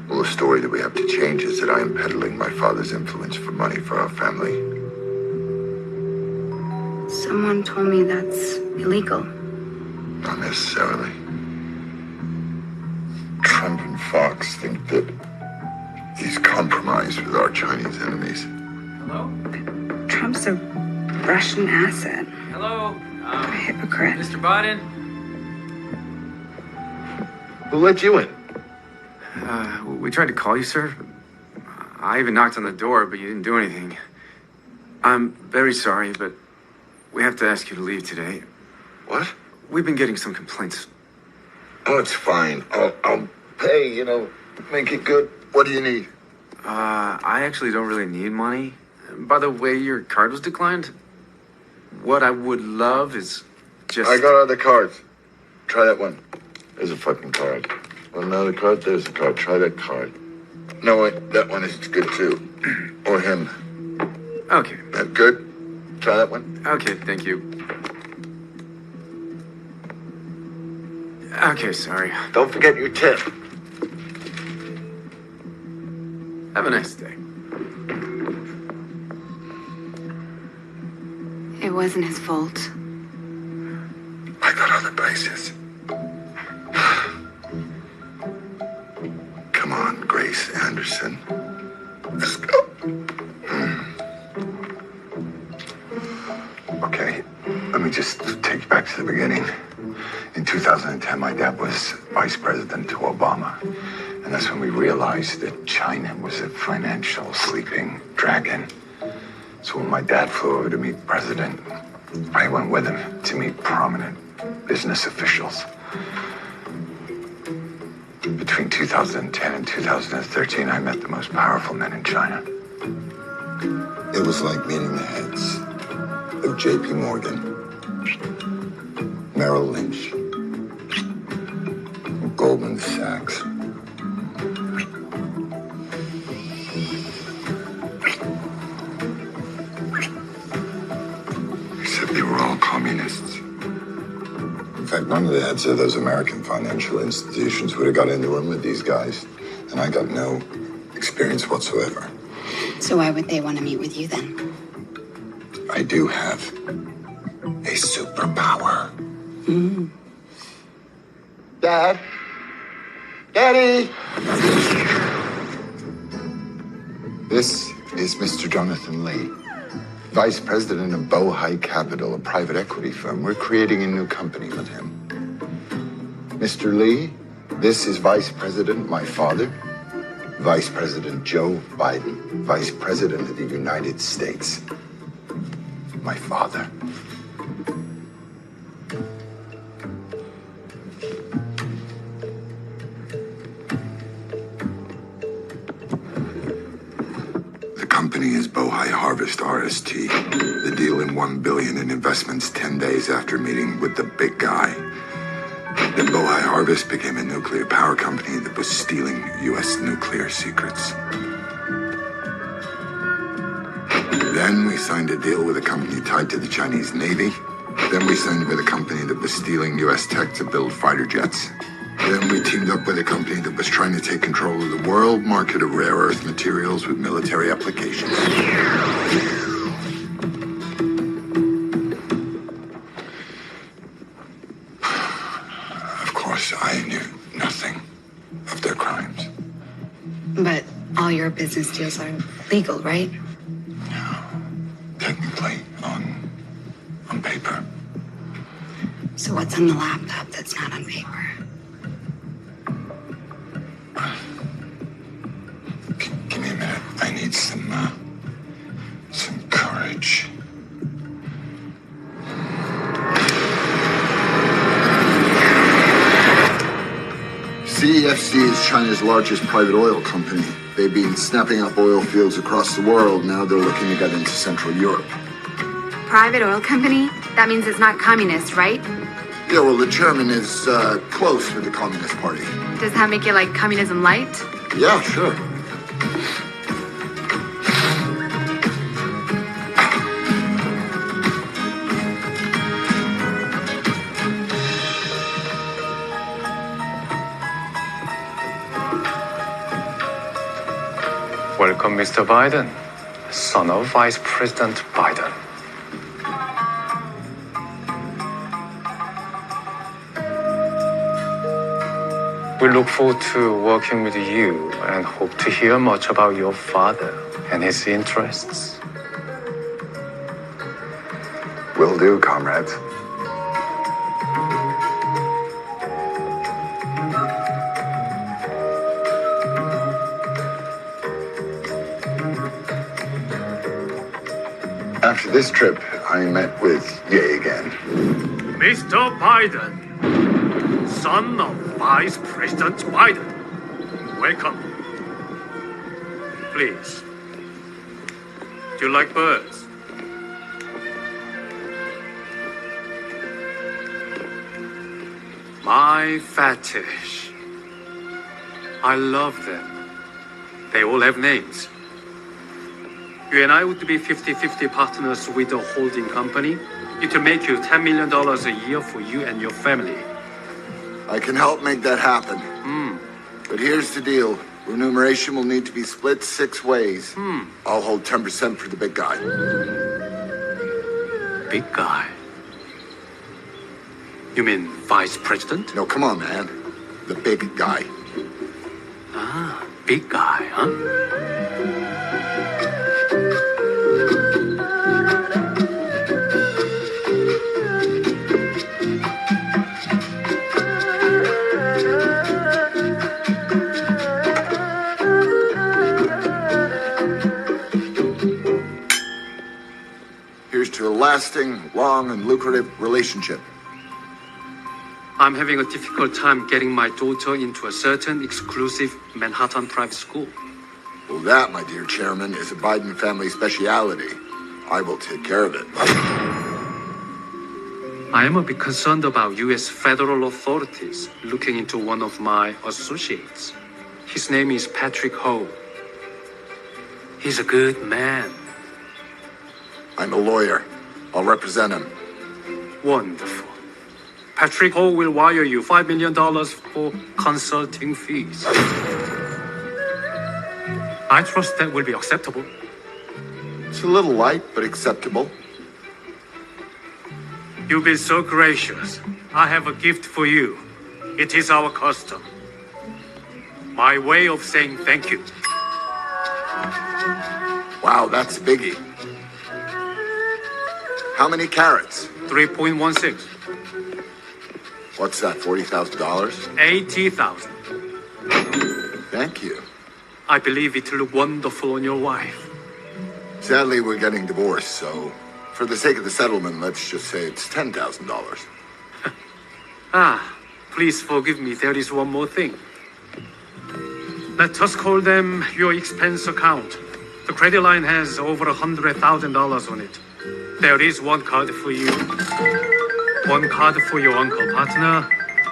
Well, the story that we have to change is that I am peddling my father's influence for money for our family. Someone told me that's illegal. Not necessarily. Trump and Fox think that he's compromised with our Chinese enemies. Hello? Trump's a Russian asset. Hello? A hypocrite. Mr. Biden? Who let you in? We tried to call you, sir. I even knocked on the door, but you didn't do anything. I'm very sorry, but we have to ask you to leave today. What? We've been getting some complaints. Oh, it's fine. I'll pay, make it good. What do you need? I actually don't really need money. By the way, your card was declined. What I would love is just... I got other cards. Try that one. There's a fucking card. Want another card? There's a card. Try that card. No, wait. That one is good, too. Or him. Okay. That good? Try that one. Okay, thank you. Okay, sorry. Don't forget your tip. Have a nice day. It wasn't his fault. I got other places. Come on, Grace Anderson. Let's go. Okay, let me just take you back to the beginning. In 2010, my dad was vice president to Obama. And that's when we realized that China was a financial sleeping dragon. So when my dad flew over to meet the president, I went with him to meet prominent business officials. Between 2010 and 2013, I met the most powerful men in China. It was like meeting the heads of J.P. Morgan, Merrill Lynch, Goldman Sachs. Except they were all communists. In fact, none of the heads of those American financial institutions would have got into room with these guys. And I got no experience whatsoever. So why would they want to meet with you then? I do have a superpower. Dad? Daddy! This is Mr. Jonathan Lee, Vice President of Bohai Capital, a private equity firm. We're creating a new company with him. Mr. Lee, this is Vice President, my father, Vice President Joe Biden, Vice President of the United States. My father. The company is Bohai Harvest RST. The deal in $1 billion in investments 10 days after meeting with the big guy. Then Bohai Harvest became a nuclear power company that was stealing U.S. nuclear secrets. Then we signed a deal with a company tied to the Chinese Navy. Then we signed with a company that was stealing U.S. tech to build fighter jets. Then we teamed up with a company that was trying to take control of the world market of rare earth materials with military applications. Of course, I knew nothing of their crimes. But all your business deals are legal, right? Technically, on paper. So what's on the laptop that's not on paper? Give me a minute. I need some courage. CFC is China's largest private oil company. They've been snapping up oil fields across the world. Now they're looking to get into Central Europe. Private oil company? That means it's not communist, right? Yeah, well, the chairman is close with the Communist Party. Does that make it like communism light? Yeah, sure. Welcome, Mr. Biden, son of Vice President Biden. We look forward to working with you and hope to hear much about your father and his interests. Will do, comrades. After this trip, I met with Ye again. Mr. Biden, son of Vice President Biden, welcome. Please. Do you like birds? My fetish. I love them. They all have names. You and I would be 50-50 partners with a holding company. It will make you $10 million a year for you and your family. I can help make that happen. But here's the deal. Remuneration will need to be split 6 ways. I'll hold 10% for the big guy. Big guy? You mean vice president? No, come on, man. The big guy. Ah, big guy, huh? Here's to a lasting, long, and lucrative relationship. I'm having a difficult time getting my daughter into a certain exclusive Manhattan private school. Well, that, my dear chairman, is a Biden family speciality. I will take care of it. I am a bit concerned about U.S. federal authorities looking into one of my associates. His name is Patrick Ho. He's a good man. I'm a lawyer. I'll represent him. Wonderful. Patrick Ho will wire you $5 million for consulting fees. I trust that will be acceptable. It's a little light, but acceptable. You've been so gracious. I have a gift for you. It is our custom. My way of saying thank you. Wow, that's a biggie. How many carats? 3.16. What's that, $40,000? 80,000. Thank you. I believe it will look wonderful on your wife. Sadly, we're getting divorced, so for the sake of the settlement, let's just say it's $10,000. Please forgive me. There is one more thing. Let us call them your expense account. The credit line has over $100,000 on it. There is one card for you, one card for your uncle partner,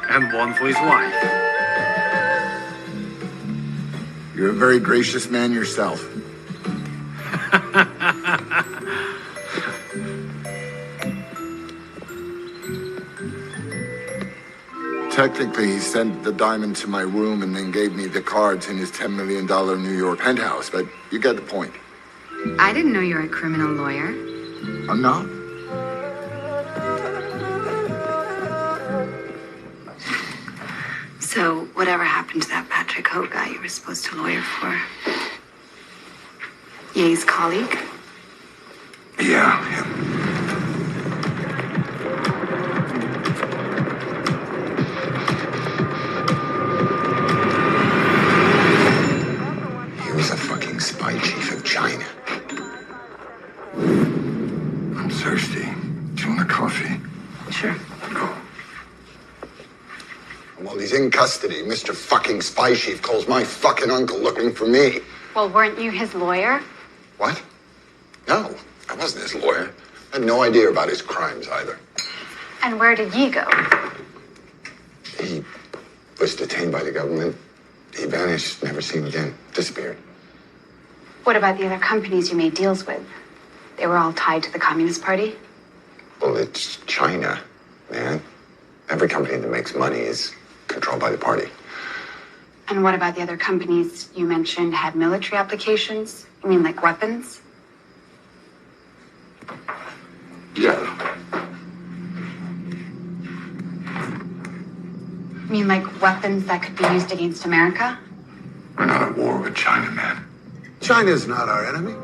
and one for his wife. You're a very gracious man yourself. Technically, he sent the diamond to my room and then gave me the cards in his $10 million New York penthouse, but you get the point. I didn't know you were a criminal lawyer. I'm not. So, whatever happened to that Patrick Ho guy you were supposed to lawyer for? Ye's colleague? Yeah, him. He was a fucking spy chief of China. I'm thirsty. Do you want a coffee? Sure. While he's He's in custody. Mr. fucking spy chief calls my fucking uncle looking for me. Well, weren't you his lawyer? What? No, I wasn't his lawyer. I had no idea about his crimes either. And where did ye go? He was detained by the government. He vanished, never seen again. Disappeared. What about the other companies you made deals with? They were all tied to the Communist Party? Well, it's China, man. Every company that makes money is controlled by the party. And what about the other companies you mentioned had military applications? You mean like weapons? Yeah. You mean like weapons that could be used against America? We're not at war with China, man. China's not our enemy.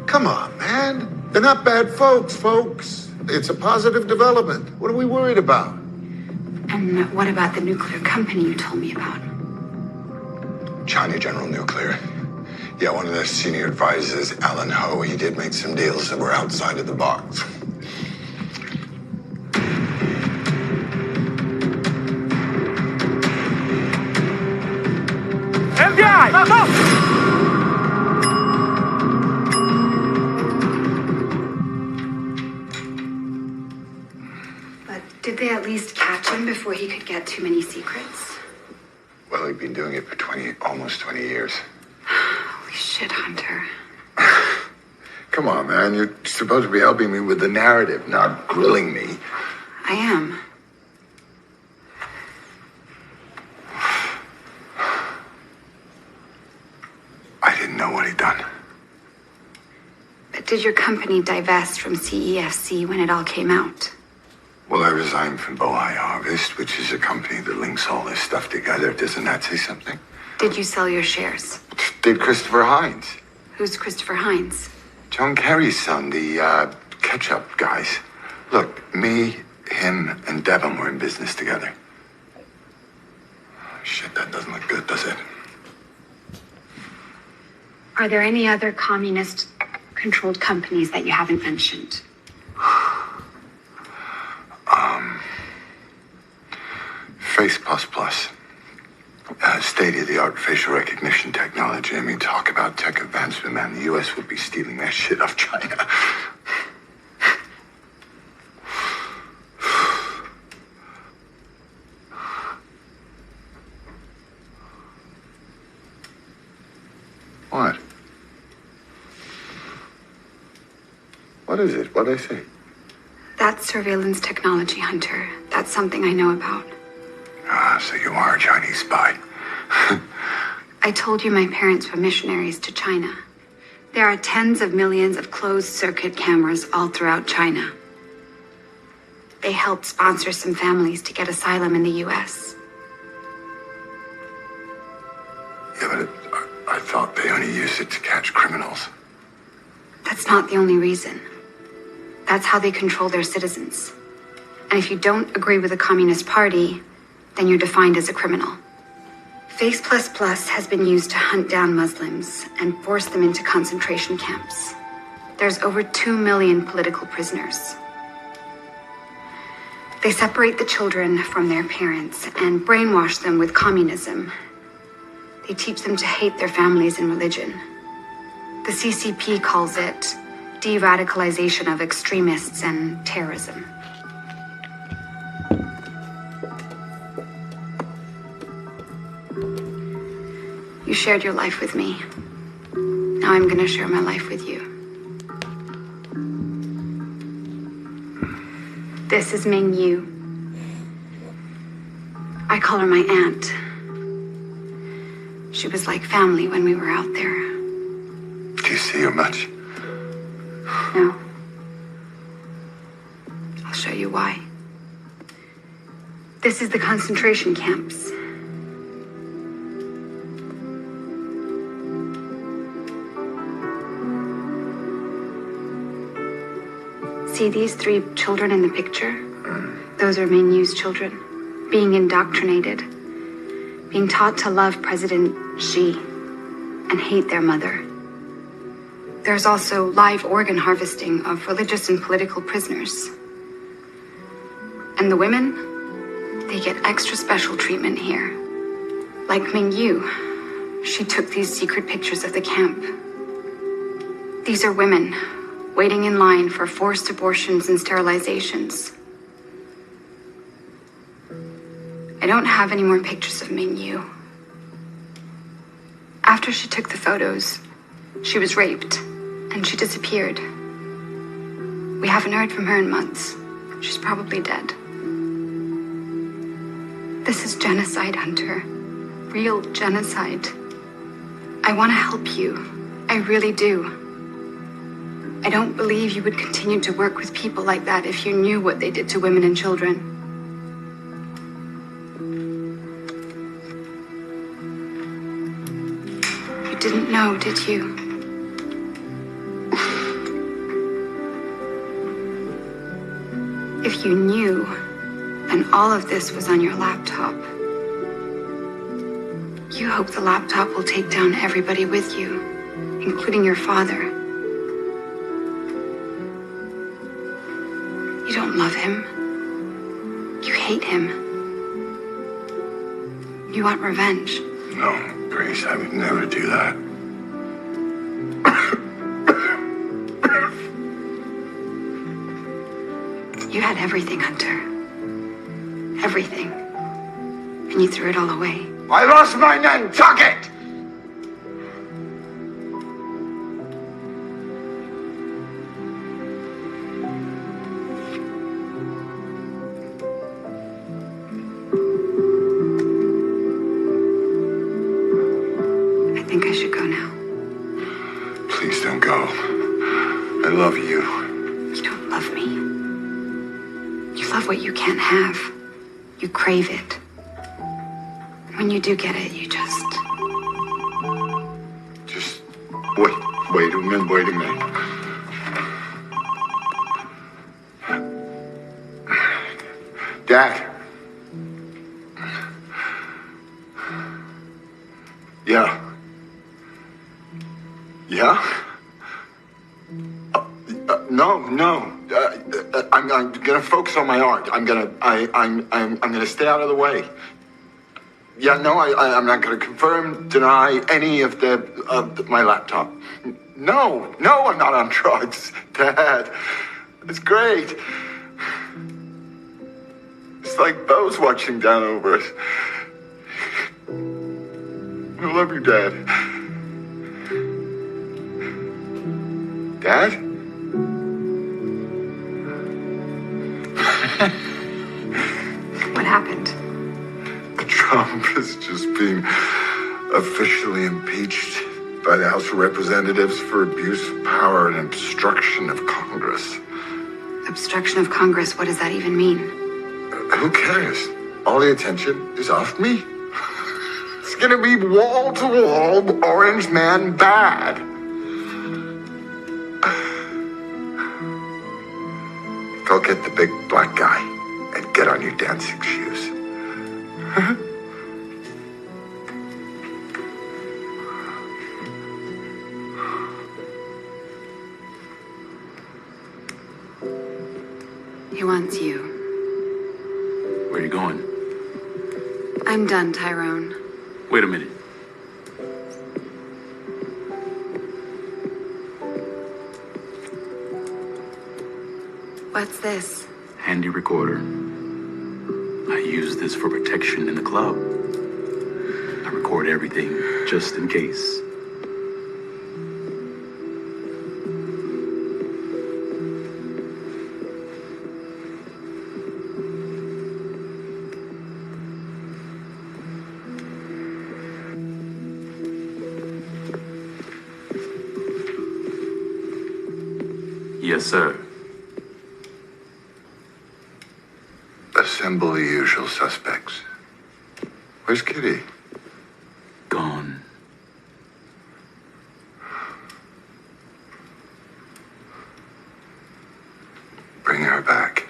Come on, man. They're not bad folks. It's a positive development. What are we worried about? And what about the nuclear company you told me about? China General Nuclear. Yeah, one of their senior advisors, Alan Ho, he did make some deals that were outside of the box. FBI! Go! But did they at least catch him before he could get too many secrets? Well, he'd been doing it for almost 20 years. Holy shit, Hunter. Come on, man. You're supposed to be helping me with the narrative, not grilling me. I am. I didn't know what he'd done. But did your company divest from CEFC when it all came out? Well, I resigned from Bohai Harvest, which is a company that links all this stuff together. Doesn't that say something? Did you sell your shares? Did Christopher Hines. Who's Christopher Hines? John Kerry's son, the ketchup guys. Look, me, him, and Devon were in business together. Shit, that doesn't look good, does it? Are there any other communist-controlled companies that you haven't mentioned? Face++. State-of-the-art facial recognition technology. I mean, talk about tech advancement, man. The U.S. would be stealing that shit off China. What? What is it? What'd I say? That's surveillance technology, Hunter. That's something I know about. Ah, so you are a Chinese spy. I told you my parents were missionaries to China. There are tens of millions of closed-circuit cameras all throughout China. They helped sponsor some families to get asylum in the U.S. Yeah, but I thought they only used it to catch criminals. That's not the only reason. That's how they control their citizens. And if you don't agree with the Communist Party, then you're defined as a criminal. Face++ has been used to hunt down Muslims and force them into concentration camps. There's over 2 million political prisoners. They separate the children from their parents and brainwash them with communism. They teach them to hate their families and religion. The CCP calls it de-radicalization of extremists and terrorism. You shared your life with me. Now I'm gonna share my life with you. This is Ming Yu. I call her my aunt. She was like family when we were out there. Do you see her much? No. I'll show you why. This is the concentration camps. See these 3 children in the picture? Those are Ming Yu's children, being indoctrinated, being taught to love President Xi and hate their mother. There's also live organ harvesting of religious and political prisoners. And the women, They get extra special treatment here. Like Mingyu, she took these secret pictures of the camp. These are women waiting in line for forced abortions and sterilizations. I don't have any more pictures of Mingyu. After she took the photos, she was raped and she disappeared. We haven't heard from her in months. She's probably dead. This is genocide, Hunter. Real genocide. I want to help you. I really do. I don't believe you would continue to work with people like that if you knew what they did to women and children. You didn't know, did you? If you knew, then all of this was on your laptop. You hope the laptop will take down everybody with you, including your father. You don't love him. You hate him. You want revenge. No, Grace, I would never do that. You had everything, Hunter. Everything. And you threw it all away. I lost my Nantucket! I think I should go now. Please don't go. I love you. You don't love me. You love what you can't have. You crave it. When you do get it, you just... Wait a minute. Dad. Yeah. No. I'm gonna focus on my art. I'm gonna stay out of the way. Yeah, no, I'm not gonna confirm, deny any of my laptop. No, I'm not on drugs, Dad. It's great. It's like Bo's watching down over us. I love you, Dad. Dad? What happened? Trump has just been officially impeached by the House of Representatives for abuse of power and obstruction of Congress. Obstruction of Congress, what does that even mean? Who cares? All the attention is off me. It's gonna be wall-to-wall Orange Man bad. Go get the big black guy and get on your dancing shoes. He wants you. Where are you going? I'm done, Tyrone. Wait a minute. What's this? Handy recorder. I use this for protection in the club. I record everything just in case. Yes, sir. Assemble the usual suspects. Where's Kitty? Gone. Bring her back.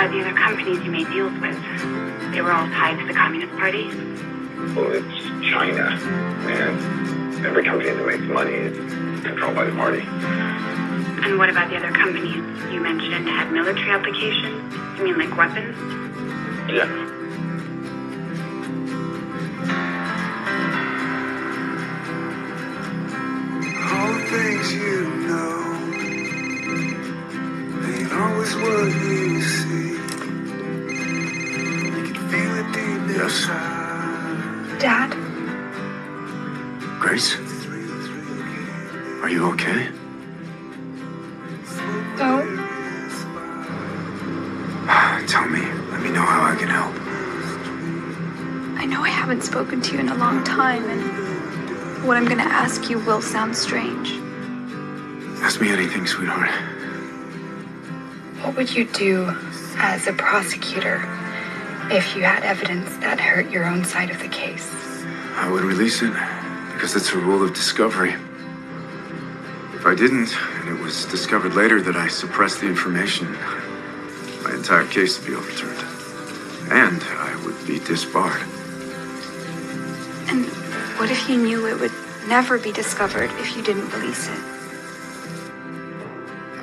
about the other companies you made deals with? They were all tied to the Communist Party? Well, it's China, and every company that makes money is controlled by the party. And what about the other companies you mentioned had military applications? You mean like weapons? Yeah. All the things you know ain't always what you see. You can feel it deep inside. Dad? Grace? Are you okay? No. Tell me. Let me know how I can help. I know I haven't spoken to you in a long time, and what I'm gonna ask you will sound strange. Ask me anything, sweetheart. What would you do as a prosecutor if you had evidence that hurt your own side of the case? I would release it because it's a rule of discovery. If I didn't, and it was discovered later that I suppressed the information, my entire case would be overturned. And I would be disbarred. And what if you knew it would never be discovered if you didn't release it?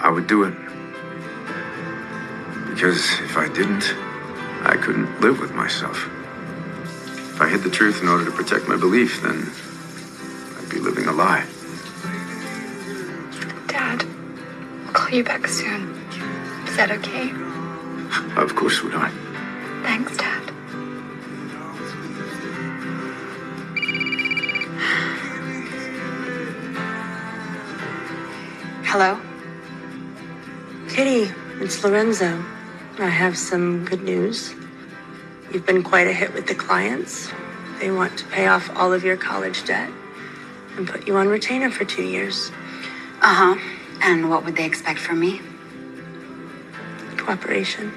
I would do it. Because if I didn't, I couldn't live with myself. If I hid the truth in order to protect my belief, then I'd be living a lie. Dad, I'll call you back soon. Is that okay? Of course, sweetheart. Thanks, Dad. Hello? Kitty, it's Lorenzo. I have some good news. You've been quite a hit with the clients. They want to pay off all of your college debt and put you on retainer for 2 years. Uh-huh. And what would they expect from me? Cooperation.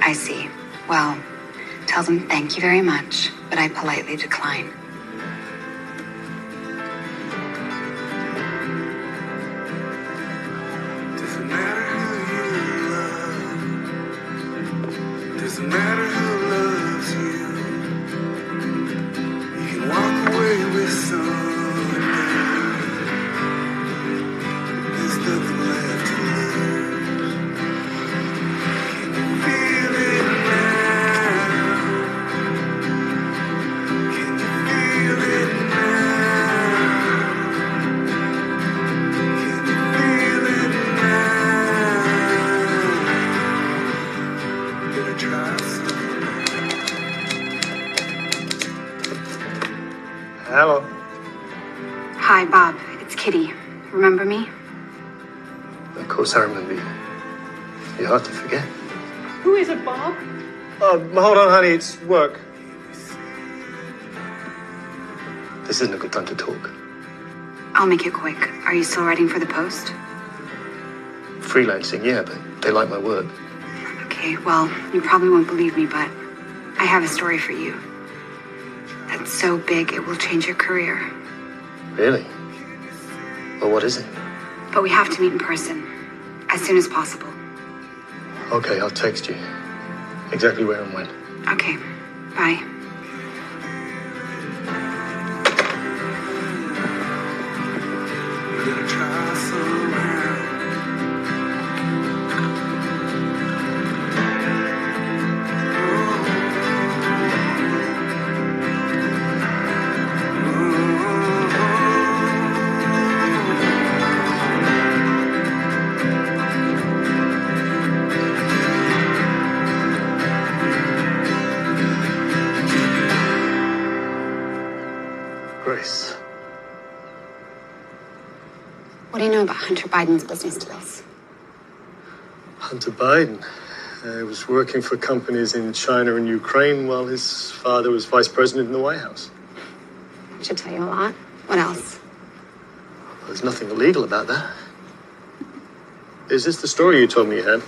I see. Well, tell them thank you very much, but I politely decline. Doesn't matter who you love. Doesn't matter who loves you. You can walk away with someone. There's nothing left to lose. Can you feel it now? Can you feel it now? Can you feel it now? Gonna try Hello. Hi, Bob. It's Kitty. Remember me? Of course I remember you. You're hard to forget. Who is it, Bob? Hold on, honey. It's work. This isn't a good time to talk. I'll make it quick. Are you still writing for the Post? Freelancing, yeah, but they like my work. Okay, well, you probably won't believe me, but I have a story for you. That's so big it will change your career. Really? Well, what is it? But we have to meet in person. As soon as possible. Okay, I'll text you. Exactly where and when. Okay. Bye. Gonna try some around. Grace. What do you know about Hunter Biden's business deals? Hunter Biden. He was working for companies in China and Ukraine while his father was vice president in the White House. Should tell you a lot. What else? Well, there's nothing illegal about that. Is this the story you told me you had?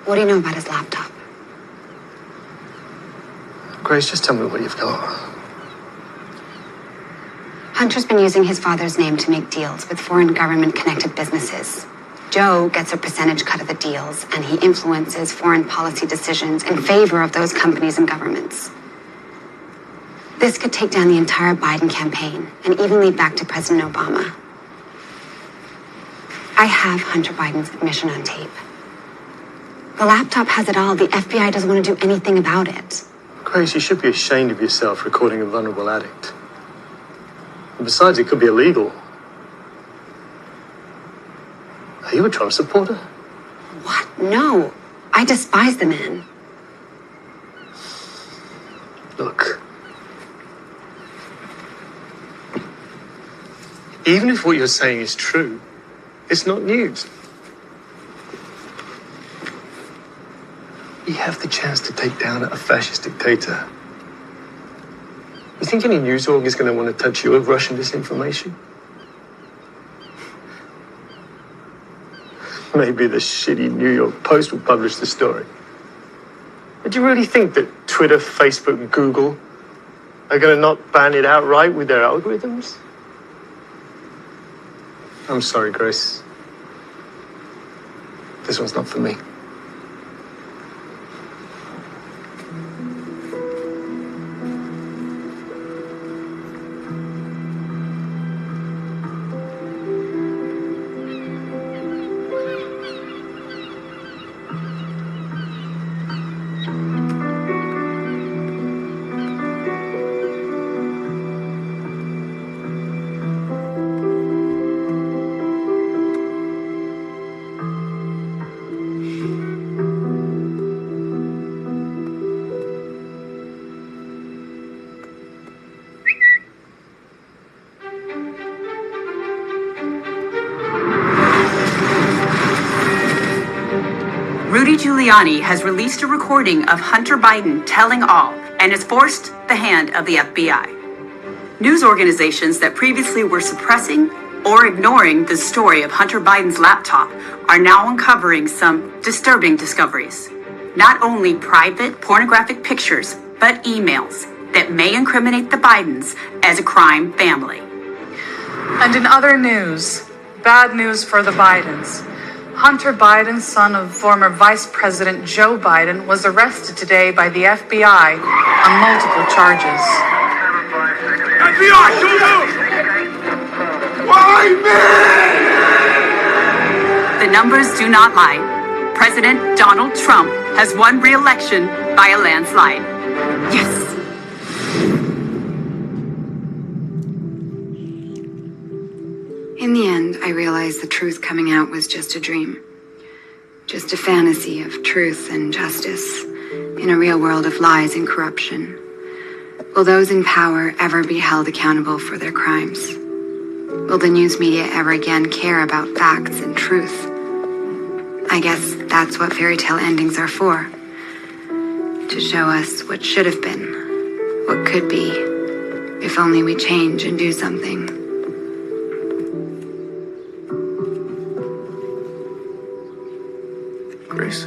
What do you know about his laptop? Grace, just tell me what you've got. Hunter's been using his father's name to make deals with foreign government-connected businesses. Joe gets a percentage cut of the deals, and he influences foreign policy decisions in favor of those companies and governments. This could take down the entire Biden campaign and even lead back to President Obama. I have Hunter Biden's admission on tape. The laptop has it all. The FBI doesn't want to do anything about it. Grace, you should be ashamed of yourself recording a vulnerable addict. And besides, it could be illegal. Are you a Trump supporter? What? No. I despise the man. Look. Even if what you're saying is true, it's not news. We have the chance to take down a fascist dictator. You think any news org is going to want to touch your Russian disinformation? Maybe the shitty New York Post will publish the story. But do you really think that Twitter, Facebook, and Google are going to not ban it outright with their algorithms? I'm sorry, Grace. This one's not for me. Rudy Giuliani has released a recording of Hunter Biden telling all and has forced the hand of the FBI. News organizations that previously were suppressing or ignoring the story of Hunter Biden's laptop are now uncovering some disturbing discoveries. Not only private pornographic pictures, but emails that may incriminate the Bidens as a crime family. And in other news, bad news for the Bidens. Hunter Biden, son of former Vice President Joe Biden, was arrested today by the FBI on multiple charges. FBI, don't move! Why me? The numbers do not lie. President Donald Trump has won re-election by a landslide. Yes. In the end, I realized the truth coming out was just a dream. Just a fantasy of truth and justice in a real world of lies and corruption. Will those in power ever be held accountable for their crimes? Will the news media ever again care about facts and truth? I guess that's what fairy tale endings are for. To show us what should have been, what could be, if only we change and do something. Grace.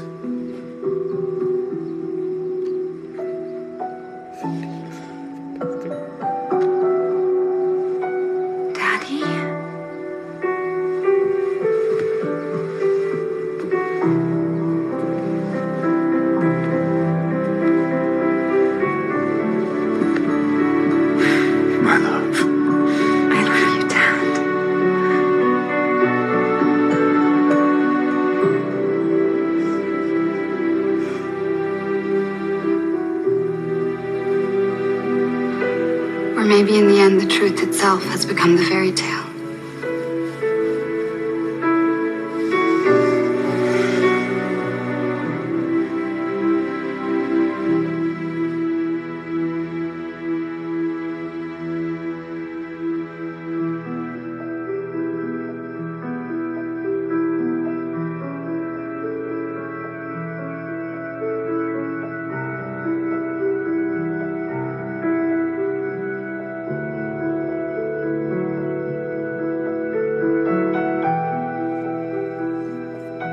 Daddy? My love. I love you, Dad. Or maybe in the end, the truth itself has become the fairy tale.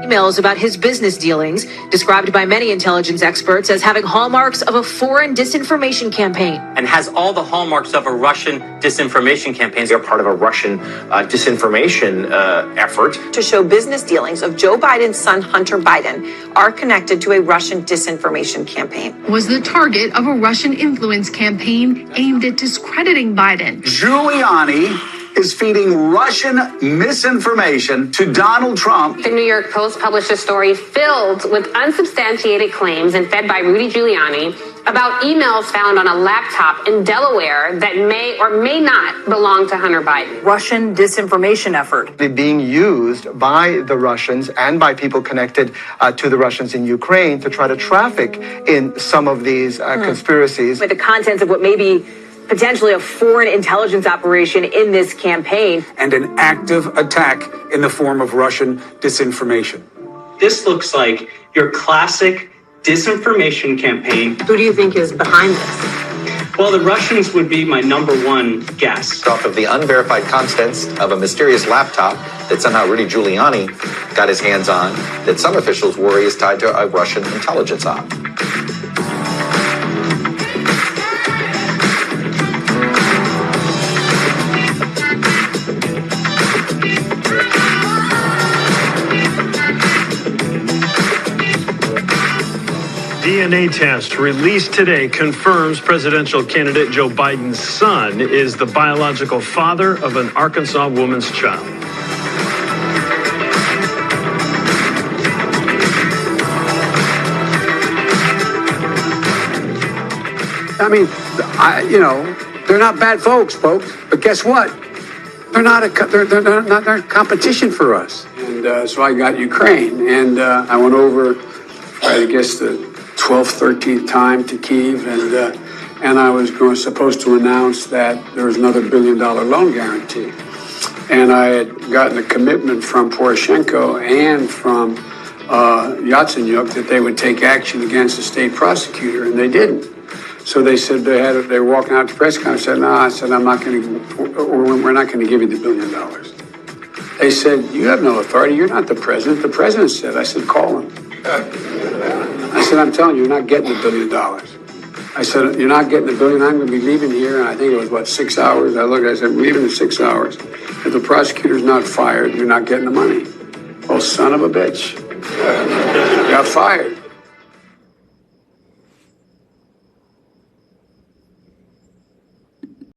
Emails about his business dealings, described by many intelligence experts as having hallmarks of a foreign disinformation campaign. And has all the hallmarks of a Russian disinformation campaign. They're part of a Russian disinformation effort to show business dealings of Joe Biden's son, Hunter Biden, are connected to a Russian disinformation campaign. Was the target of a Russian influence campaign aimed at discrediting Biden. Giuliani is feeding Russian misinformation to Donald Trump. The New York Post published a story filled with unsubstantiated claims and fed by Rudy Giuliani about emails found on a laptop in Delaware that may or may not belong to Hunter Biden. Russian disinformation effort. Being used by the Russians and by people connected to the Russians in Ukraine to try to traffic in some of these conspiracies. With the contents of what may be potentially a foreign intelligence operation in this campaign. And an active attack in the form of Russian disinformation. This looks like your classic disinformation campaign. Who do you think is behind this? Well, the Russians would be my number one guess. Off of the unverified contents of a mysterious laptop that somehow Rudy Giuliani got his hands on, that some officials worry is tied to a Russian intelligence op. DNA test released today confirms presidential candidate Joe Biden's son is the biological father of an Arkansas woman's child. I mean, they're not bad folks, but guess what? They're not they're competition for us. And so I got Ukraine, and I went over, I guess, the 12th, 13th time to Kyiv, and I was supposed to announce that there was another $1 billion loan guarantee. And I had gotten a commitment from Poroshenko and from Yatsenyuk that they would take action against the state prosecutor, and they didn't. So they said they were walking out to the press conference. I said, no, I said, we're not going to give you the $1 billion. They said, you have no authority. You're not the president. The president said. I said, call him. I said, I'm telling you, you're not getting the $1 billion. I said, you're not getting the $1 billion. I'm going to be leaving here. And I think it was, 6 hours. I said, I'm leaving in 6 hours. If the prosecutor's not fired, you're not getting the money. Oh, son of a bitch. Got fired.